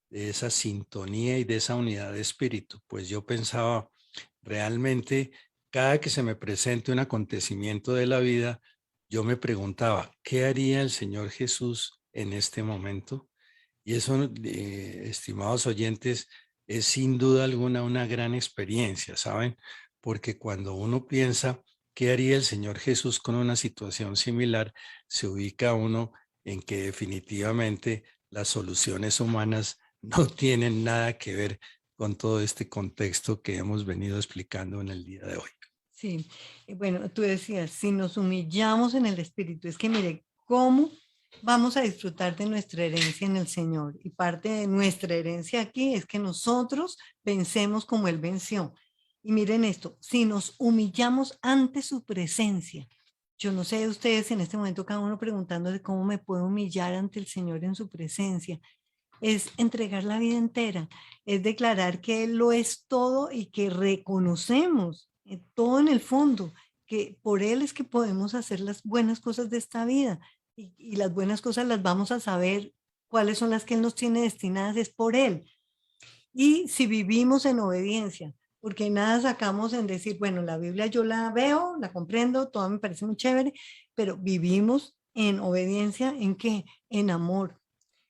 S2: esa sintonía y de esa unidad de espíritu? Pues yo pensaba, realmente, cada que se me presente un acontecimiento de la vida, yo me preguntaba, ¿qué haría el Señor Jesús en este momento? Y eso, estimados oyentes, es sin duda alguna una gran experiencia, ¿saben? Porque cuando uno piensa qué haría el Señor Jesús con una situación similar, se ubica uno en que definitivamente las soluciones humanas no tienen nada que ver con todo este contexto que hemos venido explicando en el día de hoy.
S3: Sí, bueno, tú decías, si nos humillamos en el Espíritu, es que mire, ¿cómo vamos a disfrutar de nuestra herencia en el Señor? Y parte de nuestra herencia aquí es que nosotros vencemos como Él venció. Y miren esto, si nos humillamos ante su presencia, yo no sé de ustedes en este momento cada uno preguntándose cómo me puedo humillar ante el Señor en su presencia, es entregar la vida entera, es declarar que Él lo es todo y que reconocemos todo en el fondo, que por Él es que podemos hacer las buenas cosas de esta vida y las buenas cosas las vamos a saber cuáles son las que Él nos tiene destinadas, es por Él. Y si vivimos en obediencia, porque nada sacamos en decir, bueno, la Biblia yo la veo, la comprendo, todo me parece muy chévere, pero vivimos en obediencia, ¿en qué? En amor.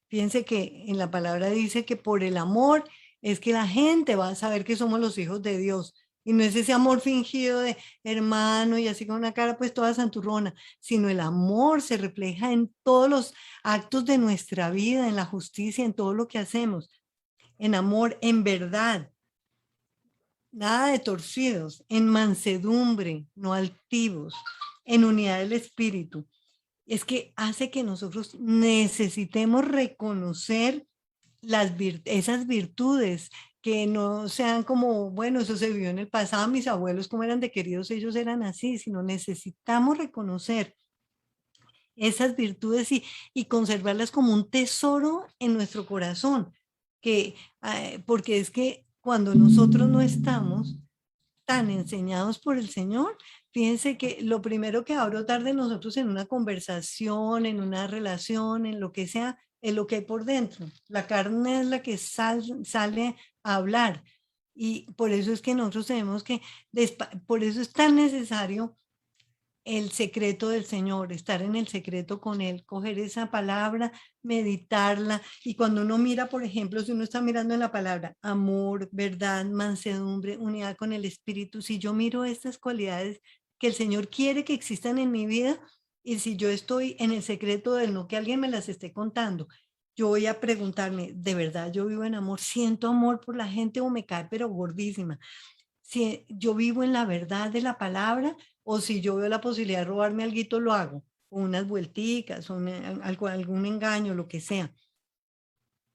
S3: Fíjense que en la palabra dice que por el amor es que la gente va a saber que somos los hijos de Dios. Y no es ese amor fingido de hermano y así con una cara pues toda santurrona, sino el amor se refleja en todos los actos de nuestra vida, en la justicia, en todo lo que hacemos. En amor, en verdad, nada de torcidos, en mansedumbre, no altivos, en unidad del espíritu. Es que hace que nosotros necesitemos reconocer esas virtudes, que no sean como, bueno, eso se vio en el pasado, mis abuelos como eran de queridos, ellos eran así, sino necesitamos reconocer esas virtudes y conservarlas como un tesoro en nuestro corazón, porque es que cuando nosotros no estamos tan enseñados por el Señor, fíjense que lo primero que va a brotar de nosotros en una conversación, en una relación, en lo que sea, es lo que hay por dentro. La carne es la que sale a hablar. Y por eso es que nosotros tenemos que, por eso es tan necesario el secreto del Señor, estar en el secreto con Él, coger esa palabra, meditarla. Y cuando uno mira, por ejemplo, si uno está mirando en la palabra amor, verdad, mansedumbre, unidad con el Espíritu, si yo miro estas cualidades que el Señor quiere que existan en mi vida, y si yo estoy en el secreto del no que alguien me las esté contando, yo voy a preguntarme, ¿de verdad yo vivo en amor? ¿Siento amor por la gente o me cae pero gordísima? Si yo vivo en la verdad de la palabra o si yo veo la posibilidad de robarme alguito, lo hago, o unas vuelticas, o algún engaño, lo que sea.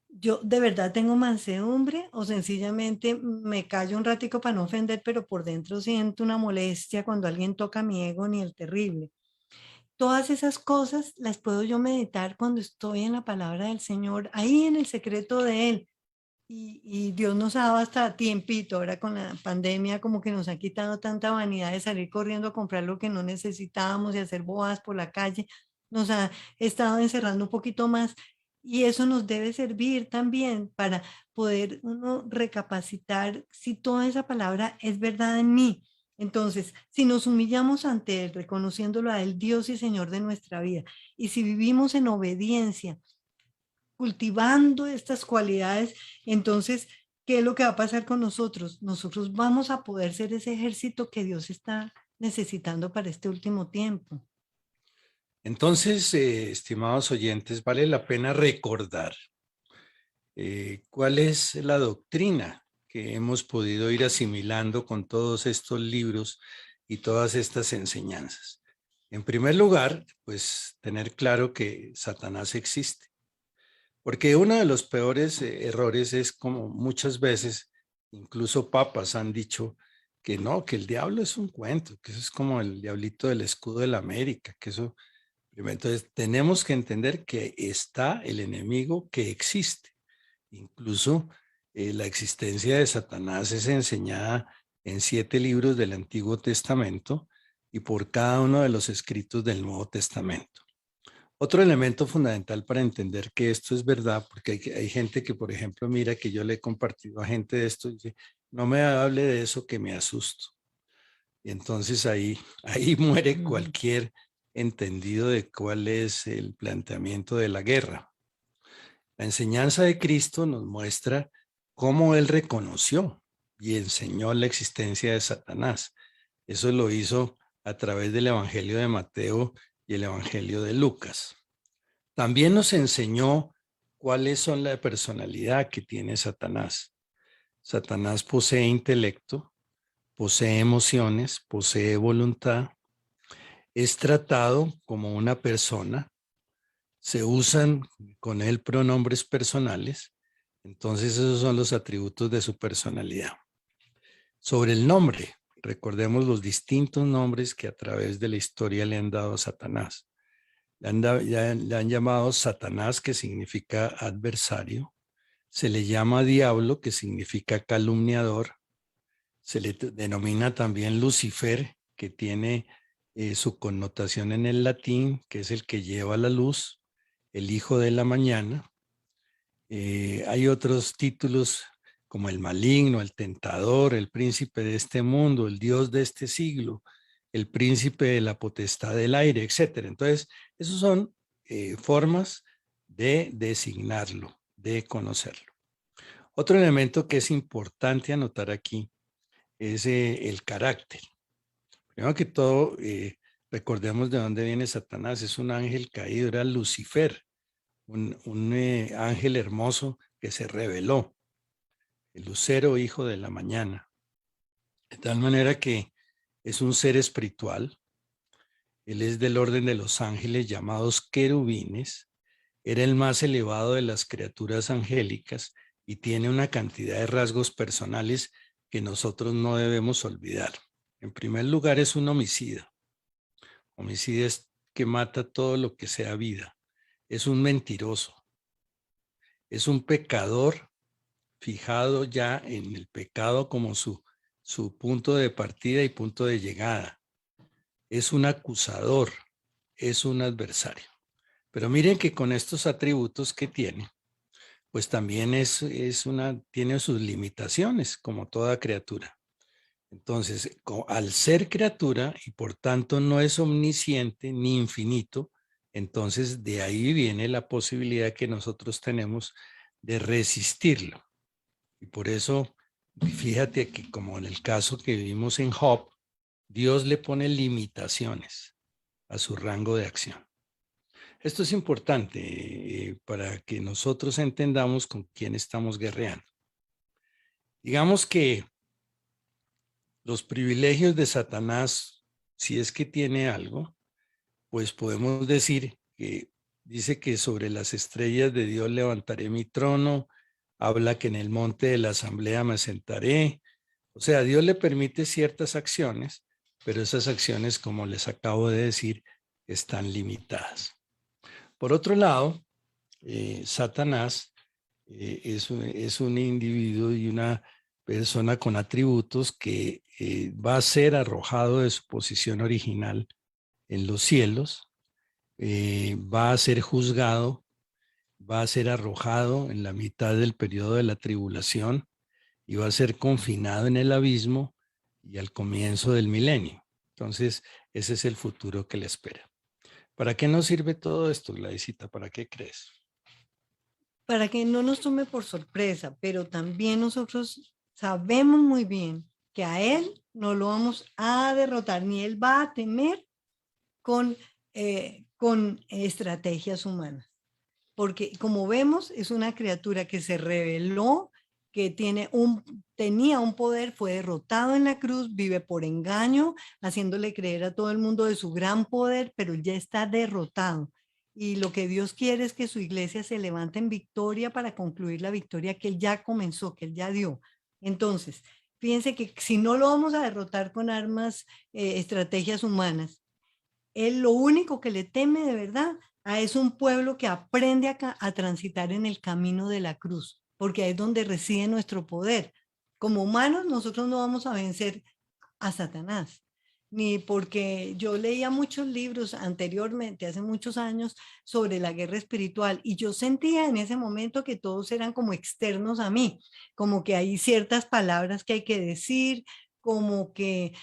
S3: Yo de verdad tengo mansedumbre o sencillamente me callo un ratico para no ofender, pero por dentro siento una molestia cuando alguien toca mi ego ni el terrible. Todas esas cosas las puedo yo meditar cuando estoy en la palabra del Señor, ahí en el secreto de Él. Y Dios nos ha dado hasta tiempito, ahora con la pandemia como que nos ha quitado tanta vanidad de salir corriendo a comprar lo que no necesitábamos y hacer bobadas por la calle, nos ha estado encerrando un poquito más y eso nos debe servir también para poder uno recapacitar si toda esa palabra es verdad en mí. Entonces, si nos humillamos ante Él, reconociéndolo a Él, Dios y Señor de nuestra vida, y si vivimos en obediencia, cultivando estas cualidades, entonces, ¿qué es lo que va a pasar con nosotros? Nosotros vamos a poder ser ese ejército que Dios está necesitando para este último tiempo.
S2: Entonces, estimados oyentes, vale la pena recordar cuál es la doctrina que hemos podido ir asimilando con todos estos libros y todas estas enseñanzas. En primer lugar, pues tener claro que Satanás existe. Porque uno de los peores errores es como muchas veces, incluso papas han dicho que no, que el diablo es un cuento, que eso es como el diablito del escudo de la América, que eso, entonces tenemos que entender que está el enemigo que existe. Incluso la existencia de Satanás es enseñada en 7 libros del Antiguo Testamento y por cada uno de los escritos del Nuevo Testamento. Otro elemento fundamental para entender que esto es verdad, porque hay gente que, por ejemplo, mira que yo le he compartido a gente de esto y dice, no me hable de eso que me asusto. Y entonces ahí muere cualquier entendido de cuál es el planteamiento de la guerra. La enseñanza de Cristo nos muestra cómo Él reconoció y enseñó la existencia de Satanás. Eso lo hizo a través del Evangelio de Mateo y el Evangelio de Lucas. También nos enseñó cuáles son la personalidad que tiene Satanás. Satanás posee intelecto, posee emociones, posee voluntad, es tratado como una persona, se usan con él pronombres personales, entonces esos son los atributos de su personalidad. Sobre el nombre, recordemos los distintos nombres que a través de la historia le han dado a Satanás. Le han llamado Satanás, que significa adversario. Se le llama diablo, que significa calumniador. Se le denomina también Lucifer, que tiene su connotación en el latín, que es el que lleva la luz, el hijo de la mañana. Hay otros títulos como el maligno, el tentador, el príncipe de este mundo, el dios de este siglo, el príncipe de la potestad del aire, etc. Entonces, esos son formas de designarlo, de conocerlo. Otro elemento que es importante anotar aquí es el carácter. Primero que todo, recordemos de dónde viene Satanás. Es un ángel caído, era Lucifer, un ángel hermoso que se rebeló, el lucero hijo de la mañana. De tal manera que es un ser espiritual. Él es del orden de los ángeles llamados querubines. Era el más elevado de las criaturas angélicas y tiene una cantidad de rasgos personales que nosotros no debemos olvidar. En primer lugar, es un homicida. Homicida es que mata todo lo que sea vida. Es un mentiroso. Es un pecador fijado ya en el pecado como su punto de partida y punto de llegada. Es un acusador, es un adversario. Pero miren que con estos atributos que tiene, pues también tiene sus limitaciones, como toda criatura. Entonces, al ser criatura y por tanto no es omnisciente ni infinito, entonces de ahí viene la posibilidad que nosotros tenemos de resistirlo. Y por eso, fíjate que como en el caso que vimos en Job, Dios le pone limitaciones a su rango de acción. Esto es importante para que nosotros entendamos con quién estamos guerreando. Digamos que los privilegios de Satanás, si es que tiene algo, pues podemos decir que dice que sobre las estrellas de Dios levantaré mi trono, habla que en el monte de la asamblea me sentaré. O sea, Dios le permite ciertas acciones, pero esas acciones, como les acabo de decir, están limitadas. Por otro lado, Satanás es un individuo y una persona con atributos que va a ser arrojado de su posición original en los cielos, va a ser juzgado, va a ser arrojado en la mitad del periodo de la tribulación y va a ser confinado en el abismo y al comienzo del milenio. Entonces, ese es el futuro que le espera. ¿Para qué nos sirve todo esto, Gladysita? ¿Para qué crees?
S3: Para que no nos tome por sorpresa, pero también nosotros sabemos muy bien que a él no lo vamos a derrotar, ni él va a temer con estrategias humanas. Porque como vemos, es una criatura que se rebeló, que tenía un poder, fue derrotado en la cruz, vive por engaño, haciéndole creer a todo el mundo de su gran poder, pero ya está derrotado. Y lo que Dios quiere es que su iglesia se levante en victoria para concluir la victoria que él ya comenzó, que él ya dio. Entonces, fíjense que si no lo vamos a derrotar con armas, estrategias humanas, él lo único que le teme de verdad es un pueblo que aprende a transitar en el camino de la cruz, porque ahí es donde reside nuestro poder. Como humanos, nosotros no vamos a vencer a Satanás, ni porque yo leía muchos libros anteriormente, hace muchos años, sobre la guerra espiritual, y yo sentía en ese momento que todos eran como externos a mí, como que hay ciertas palabras que hay que decir, como que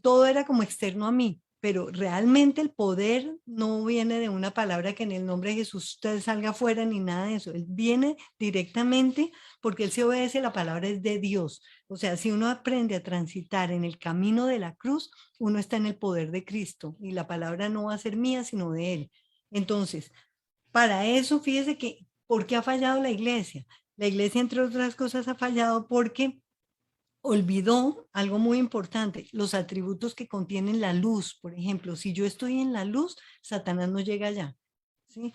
S3: todo era como externo a mí. Pero realmente el poder no viene de una palabra que en el nombre de Jesús usted salga afuera ni nada de eso. Él viene directamente porque él se obedece, la palabra es de Dios. O sea, si uno aprende a transitar en el camino de la cruz, uno está en el poder de Cristo y la palabra no va a ser mía, sino de Él. Entonces, para eso, fíjese que, ¿por qué ha fallado la iglesia? La iglesia, entre otras cosas, ha fallado porque olvidó algo muy importante, los atributos que contienen la luz. Por ejemplo, si yo estoy en la luz, Satanás no llega allá, ¿sí?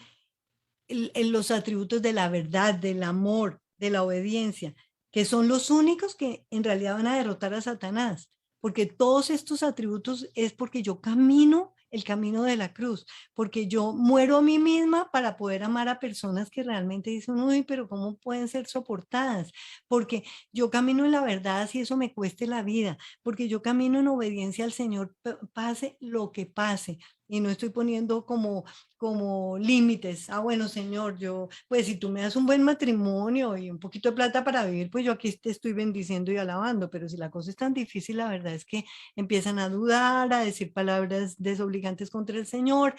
S3: Los atributos de la verdad, del amor, de la obediencia, que son los únicos que en realidad van a derrotar a Satanás, porque todos estos atributos es porque yo camino el camino de la cruz, porque yo muero a mí misma para poder amar a personas que realmente dicen, uy, pero ¿cómo pueden ser soportadas? Porque yo camino en la verdad si eso me cueste la vida, porque yo camino en obediencia al Señor, pase lo que pase, y no estoy poniendo como límites. Ah, bueno, Señor, yo, pues si tú me das un buen matrimonio y un poquito de plata para vivir, pues yo aquí te estoy bendiciendo y alabando, pero si la cosa es tan difícil, la verdad es que empiezan a dudar, a decir palabras desobligantes contra el Señor,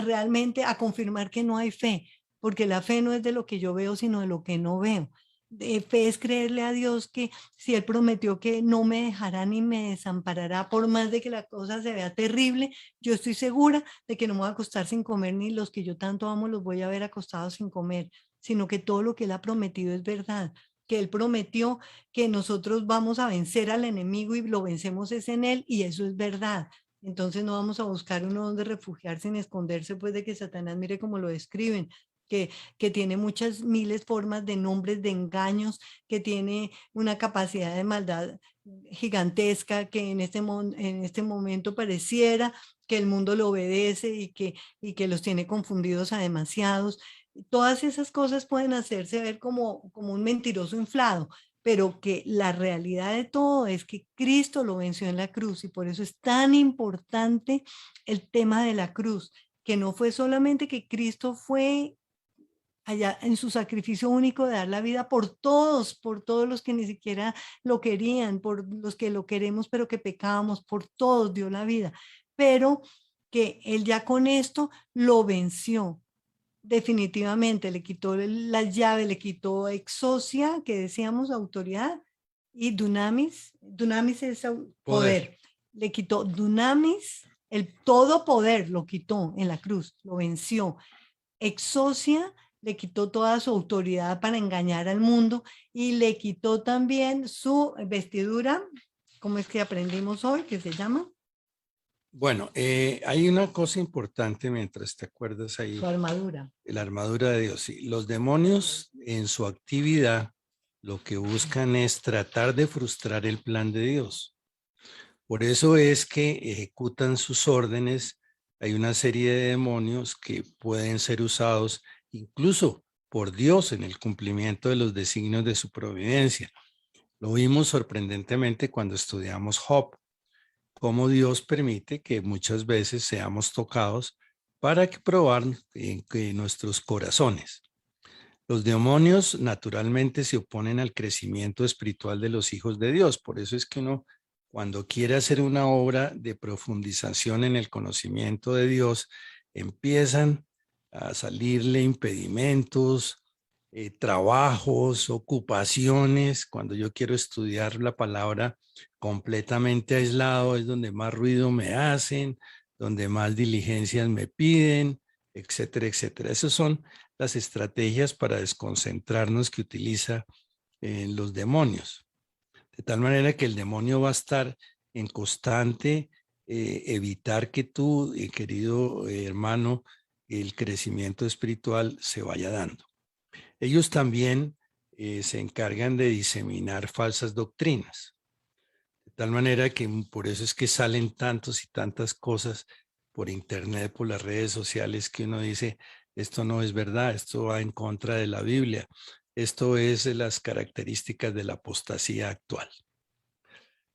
S3: realmente a confirmar que no hay fe, porque la fe no es de lo que yo veo, sino de lo que no veo. Fe es creerle a Dios que si Él prometió que no me dejará ni me desamparará, por más de que la cosa se vea terrible, yo estoy segura de que no me voy a acostar sin comer, ni los que yo tanto amo los voy a ver acostados sin comer, sino que todo lo que Él ha prometido es verdad, que Él prometió que nosotros vamos a vencer al enemigo y lo vencemos es en Él, y eso es verdad. Entonces no vamos a buscar uno donde refugiarse sin esconderse, pues de que Satanás, mire cómo lo describen, que tiene muchas miles formas de nombres, de engaños, que tiene una capacidad de maldad gigantesca, que en este momento pareciera que el mundo lo obedece y que los tiene confundidos a demasiados. Todas esas cosas pueden hacerse ver como un mentiroso inflado, pero que la realidad de todo es que Cristo lo venció en la cruz, y por eso es tan importante el tema de la cruz, que no fue solamente que Cristo fue allá en su sacrificio único de dar la vida por todos los que ni siquiera lo querían, por los que lo queremos pero que pecábamos, por todos dio la vida, pero que él ya con esto lo venció. Definitivamente le quitó las llaves, le quitó exocia, que decíamos autoridad, y dunamis. Dunamis es poder. Le quitó dunamis, el todo poder lo quitó en la cruz, lo venció. Exocia, le quitó toda su autoridad para engañar al mundo y le quitó también su vestidura, ¿cómo es que aprendimos hoy? ¿Qué se llama?
S2: Bueno, hay una cosa importante mientras te acuerdas ahí.
S3: Su armadura.
S2: La armadura de Dios. Sí. Los demonios en su actividad lo que buscan es tratar de frustrar el plan de Dios. Por eso es que ejecutan sus órdenes. Hay una serie de demonios que pueden ser usados incluso por Dios en el cumplimiento de los designios de su providencia. Lo vimos sorprendentemente cuando estudiamos Job, cómo Dios permite que muchas veces seamos tocados para probar que nuestros corazones. Los demonios naturalmente se oponen al crecimiento espiritual de los hijos de Dios. Por eso es que uno, cuando quiere hacer una obra de profundización en el conocimiento de Dios, empiezan a salirle impedimentos, trabajos, ocupaciones. Cuando yo quiero estudiar la palabra completamente aislado, es donde más ruido me hacen, donde más diligencias me piden, etcétera, etcétera. Esas son las estrategias para desconcentrarnos que utiliza los demonios. De tal manera que el demonio va a estar en constante evitar que tú, querido hermano, el crecimiento espiritual se vaya dando. Ellos también se encargan de diseminar falsas doctrinas. De tal manera que por eso es que salen tantos y tantas cosas por internet, por las redes sociales, que uno dice, esto no es verdad, esto va en contra de la Biblia. Esto es las características de la apostasía actual.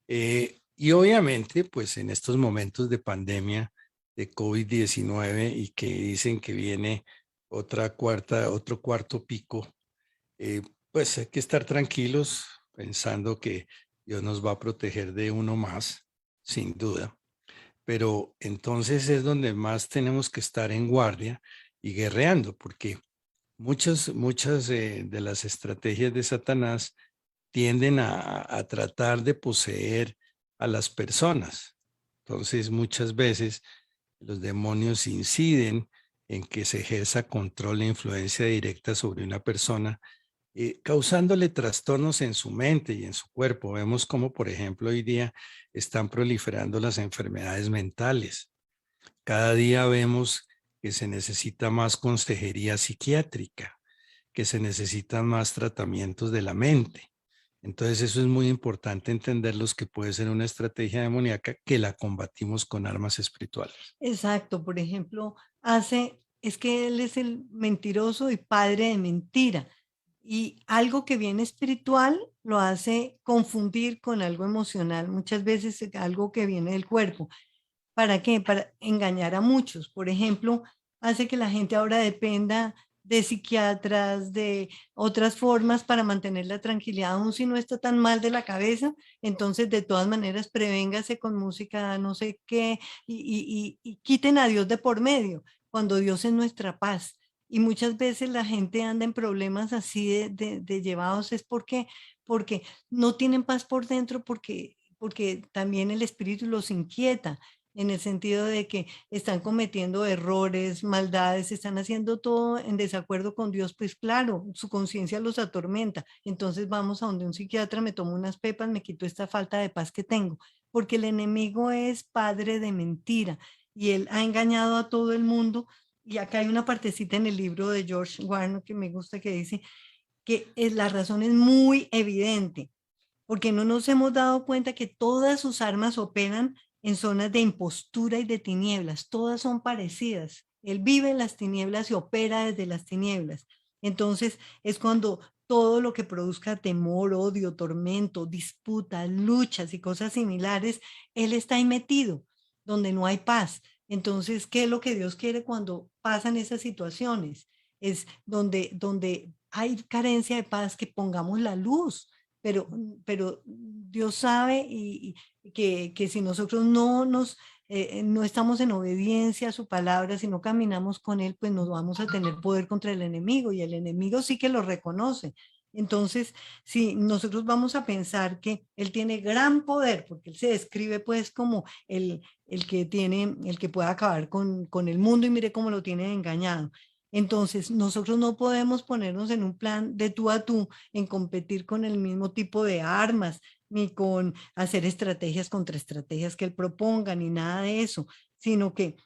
S2: Y obviamente, pues en estos momentos de pandemia de COVID-19 y que dicen que viene otro cuarto pico, pues hay que estar tranquilos pensando que Dios nos va a proteger de uno más, sin duda. Pero entonces es donde más tenemos que estar en guardia y guerreando, porque muchas de las estrategias de Satanás tienden a tratar de poseer a las personas. Entonces muchas veces los demonios inciden en que se ejerza control e influencia directa sobre una persona, causándole trastornos en su mente y en su cuerpo. Vemos como, por ejemplo, hoy día están proliferando las enfermedades mentales. Cada día vemos que se necesita más consejería psiquiátrica, que se necesitan más tratamientos de la mente. Entonces eso es muy importante entenderlos, que puede ser una estrategia demoníaca que la combatimos con armas espirituales.
S3: Exacto, por ejemplo, es que él es el mentiroso y padre de mentira. Y algo que viene espiritual lo hace confundir con algo emocional, muchas veces algo que viene del cuerpo. ¿Para qué? Para engañar a muchos. Por ejemplo, hace que la gente ahora dependa de psiquiatras, de otras formas para mantener la tranquilidad, aun si no está tan mal de la cabeza. Entonces, de todas maneras, prevéngase con música, no sé qué, y quiten a Dios de por medio, cuando Dios es nuestra paz. Y muchas veces la gente anda en problemas así de llevados, es porque no tienen paz por dentro, porque también el espíritu los inquieta, en el sentido de que están cometiendo errores, maldades, están haciendo todo en desacuerdo con Dios. Pues claro, su conciencia los atormenta. Entonces vamos a donde un psiquiatra, me tomo unas pepas, me quito esta falta de paz que tengo, porque el enemigo es padre de mentira y él ha engañado a todo el mundo. Y acá hay una partecita en el libro de George Warner que me gusta, que dice que la razón es muy evidente, porque no nos hemos dado cuenta que todas sus armas operan en zonas de impostura y de tinieblas. Todas son parecidas. Él vive en las tinieblas y opera desde las tinieblas. Entonces es cuando todo lo que produzca temor, odio, tormento, disputas, luchas y cosas similares, él está ahí metido, donde no hay paz. Entonces, ¿qué es lo que Dios quiere cuando pasan esas situaciones? es donde hay carencia de paz, que pongamos la luz. Pero Dios sabe que si nosotros no estamos en obediencia a su palabra, si no caminamos con Él, pues nos vamos a tener poder contra el enemigo, y el enemigo sí que lo reconoce. Entonces, si nosotros vamos a pensar que Él tiene gran poder, porque Él se describe pues como el que puede acabar con el mundo, y mire cómo lo tiene engañado. Entonces, nosotros no podemos ponernos en un plan de tú a tú, en competir con el mismo tipo de armas, ni con hacer estrategias contra estrategias que Él proponga, ni nada de eso, sino que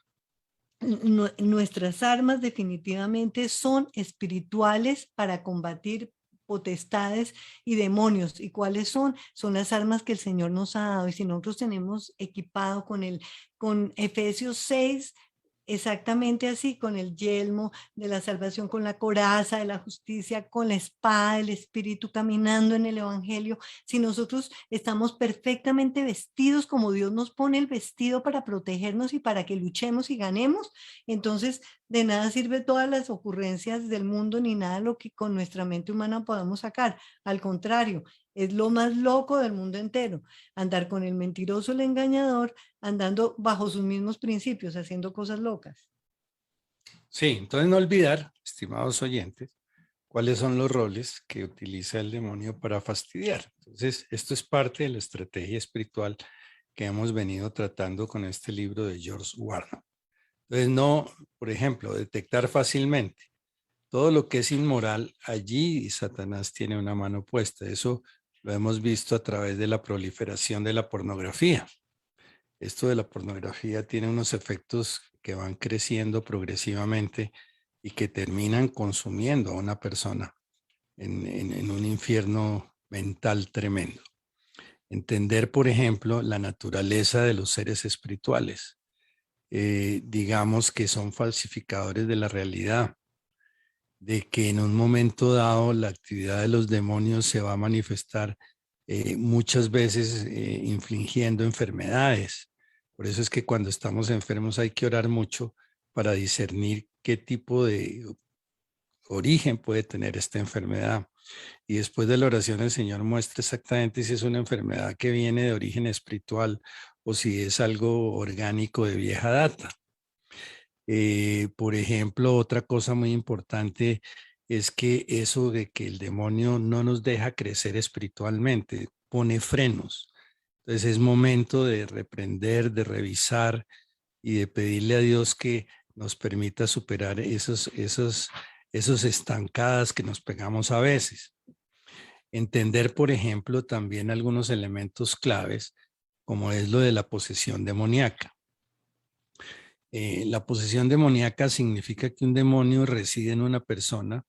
S3: nuestras armas definitivamente son espirituales para combatir potestades y demonios. ¿Y cuáles son? Son las armas que el Señor nos ha dado. Y si nosotros tenemos equipado con Efesios 6, exactamente así, con el yelmo de la salvación, con la coraza de la justicia, con la espada del Espíritu, caminando en el Evangelio. Si nosotros estamos perfectamente vestidos como Dios nos pone el vestido para protegernos y para que luchemos y ganemos, entonces de nada sirve todas las ocurrencias del mundo, ni nada lo que con nuestra mente humana podamos sacar. Al contrario, es lo más loco del mundo entero, andar con el mentiroso, el engañador, andando bajo sus mismos principios, haciendo cosas locas.
S2: Sí, entonces no olvidar, estimados oyentes, cuáles son los roles que utiliza el demonio para fastidiar. Entonces, esto es parte de la estrategia espiritual que hemos venido tratando con este libro de George Warner. Entonces, no, por ejemplo, detectar fácilmente todo lo que es inmoral, allí Satanás tiene una mano puesta. Eso lo hemos visto a través de la proliferación de la pornografía. Esto de la pornografía tiene unos efectos que van creciendo progresivamente y que terminan consumiendo a una persona en un infierno mental tremendo. Entender, por ejemplo, la naturaleza de los seres espirituales. Digamos que son falsificadores de la realidad, de que en un momento dado la actividad de los demonios se va a manifestar muchas veces infligiendo enfermedades. Por eso es que cuando estamos enfermos hay que orar mucho para discernir qué tipo de origen puede tener esta enfermedad. Y después de la oración el Señor muestra exactamente si es una enfermedad que viene de origen espiritual o si es algo orgánico de vieja data. Por ejemplo, otra cosa muy importante es que eso de que el demonio no nos deja crecer espiritualmente, pone frenos. Entonces es momento de reprender, de revisar y de pedirle a Dios que nos permita superar esos estancadas que nos pegamos a veces. Entender, por ejemplo, también algunos elementos claves, como es lo de la posesión demoníaca. La posesión demoníaca significa que un demonio reside en una persona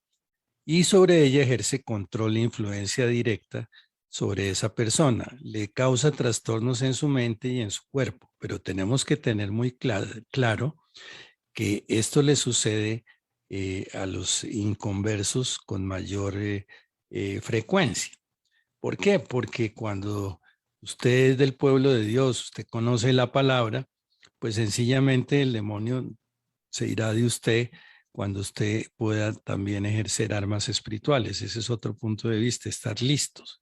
S2: y sobre ella ejerce control e influencia directa sobre esa persona. Le causa trastornos en su mente y en su cuerpo, pero tenemos que tener muy claro que esto le sucede a los inconversos con mayor frecuencia. ¿Por qué? Porque cuando usted es del pueblo de Dios, usted conoce la palabra, pues sencillamente el demonio se irá de usted cuando usted pueda también ejercer armas espirituales. Ese es otro punto de vista, estar listos.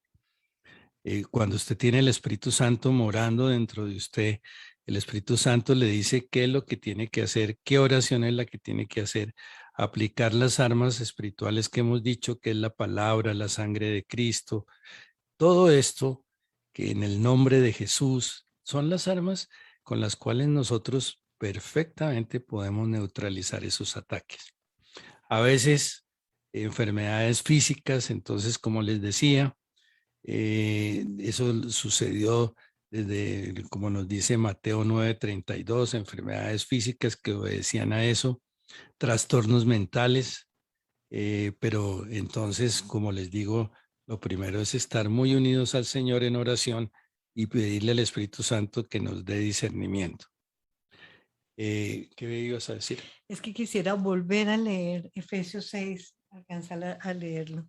S2: Cuando usted tiene el Espíritu Santo morando dentro de usted, el Espíritu Santo le dice qué es lo que tiene que hacer, qué oración es la que tiene que hacer, aplicar las armas espirituales que hemos dicho, que es la palabra, la sangre de Cristo. Todo esto que en el nombre de Jesús son las armas con las cuales nosotros perfectamente podemos neutralizar esos ataques. A veces enfermedades físicas, entonces como les decía, eso sucedió desde, como nos dice Mateo 9:32, enfermedades físicas que obedecían a eso, trastornos mentales, pero entonces, como les digo, lo primero es estar muy unidos al Señor en oración y pedirle al Espíritu Santo que nos dé discernimiento. ¿Qué ibas a decir?
S3: Es que quisiera volver a leer Efesios 6, alcanzar a leerlo,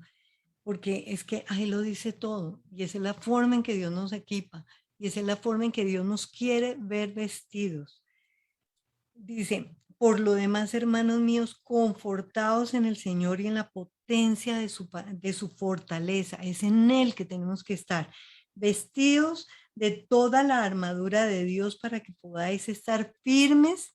S3: porque es que ahí lo dice todo, y esa es la forma en que Dios nos equipa, y esa es la forma en que Dios nos quiere ver vestidos. Dice, Por lo demás, hermanos míos, confortados en el Señor y en la potencia de su fortaleza. Es en Él que tenemos que estar, vestidos de toda la armadura de Dios para que podáis estar firmes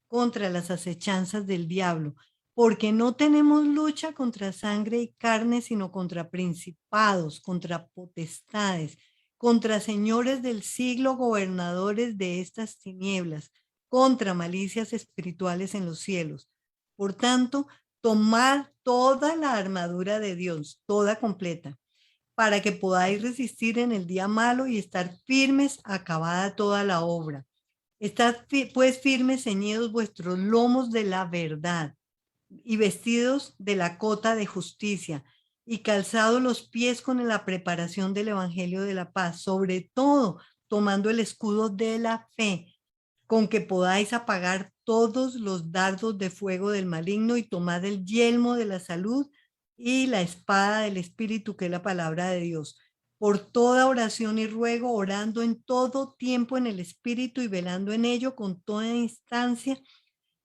S3: contra las acechanzas del diablo, porque no tenemos lucha contra sangre y carne, sino contra principados, contra potestades, contra señores del siglo, gobernadores de estas tinieblas, contra malicias espirituales en los cielos. Por tanto, tomad toda la armadura de Dios, toda completa, para que podáis resistir en el día malo y estar firmes, acabada toda la obra. Estad pues firmes, ceñidos vuestros lomos de la verdad y vestidos de la cota de justicia y calzados los pies con la preparación del evangelio de la paz, sobre todo tomando el escudo de la fe, con que podáis apagar todos los dardos de fuego del maligno, y tomad el yelmo de la salud y la espada del Espíritu, que es la palabra de Dios. Por toda oración y ruego, orando en todo tiempo en el Espíritu y velando en ello con toda instancia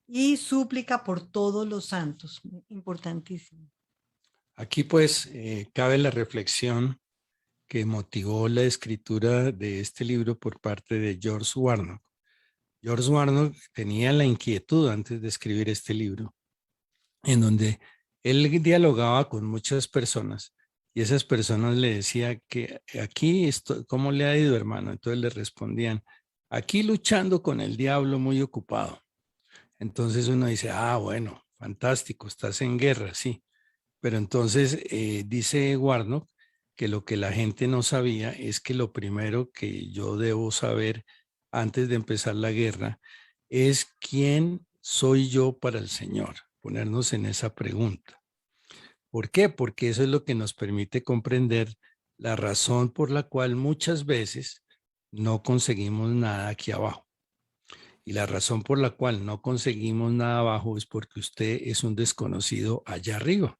S3: y súplica por todos los santos. Importantísimo.
S2: Aquí pues cabe la reflexión que motivó la escritura de este libro por parte de George Warnock. George Warnock tenía la inquietud antes de escribir este libro, en donde él dialogaba con muchas personas y esas personas le decían que aquí, ¿cómo le ha ido, hermano? Entonces le respondían, aquí luchando con el diablo, muy ocupado. Entonces uno dice, bueno, fantástico, estás en guerra, sí. Pero entonces dice Warnock que lo que la gente no sabía es que lo primero que yo debo saber antes de empezar la guerra es quién soy yo para el Señor. Ponernos en esa pregunta. ¿Por qué? Porque eso es lo que nos permite comprender la razón por la cual muchas veces no conseguimos nada aquí abajo. Y la razón por la cual no conseguimos nada abajo es porque usted es un desconocido allá arriba,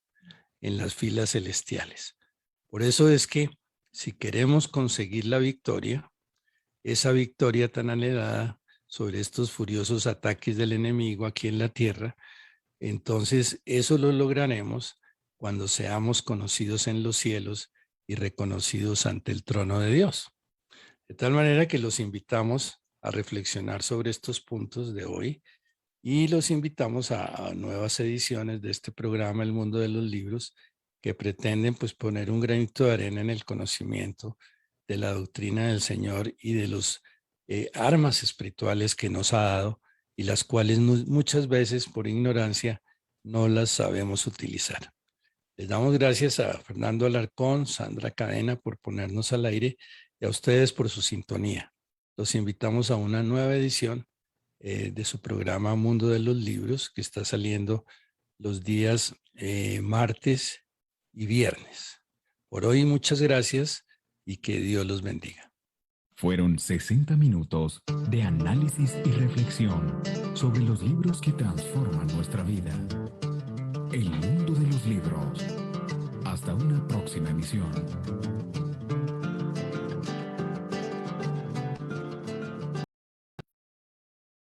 S2: en las filas celestiales. Por eso es que si queremos conseguir la victoria, esa victoria tan anhelada sobre estos furiosos ataques del enemigo aquí en la tierra, entonces eso lo lograremos cuando seamos conocidos en los cielos y reconocidos ante el trono de Dios. De tal manera que los invitamos a reflexionar sobre estos puntos de hoy y los invitamos a nuevas ediciones de este programa El Mundo de los Libros, que pretenden pues poner un granito de arena en el conocimiento de la doctrina del Señor y de los armas espirituales que nos ha dado y las cuales muchas veces por ignorancia no las sabemos utilizar. Les damos gracias a Fernando Alarcón, Sandra Cadena por ponernos al aire y a ustedes por su sintonía. Los invitamos a una nueva edición de su programa Mundo de los Libros, que está saliendo los días martes y viernes. Por hoy, muchas gracias y que Dios los bendiga.
S1: Fueron 60 minutos de análisis y reflexión sobre los libros que transforman nuestra vida. El Mundo de los Libros. Hasta una próxima emisión.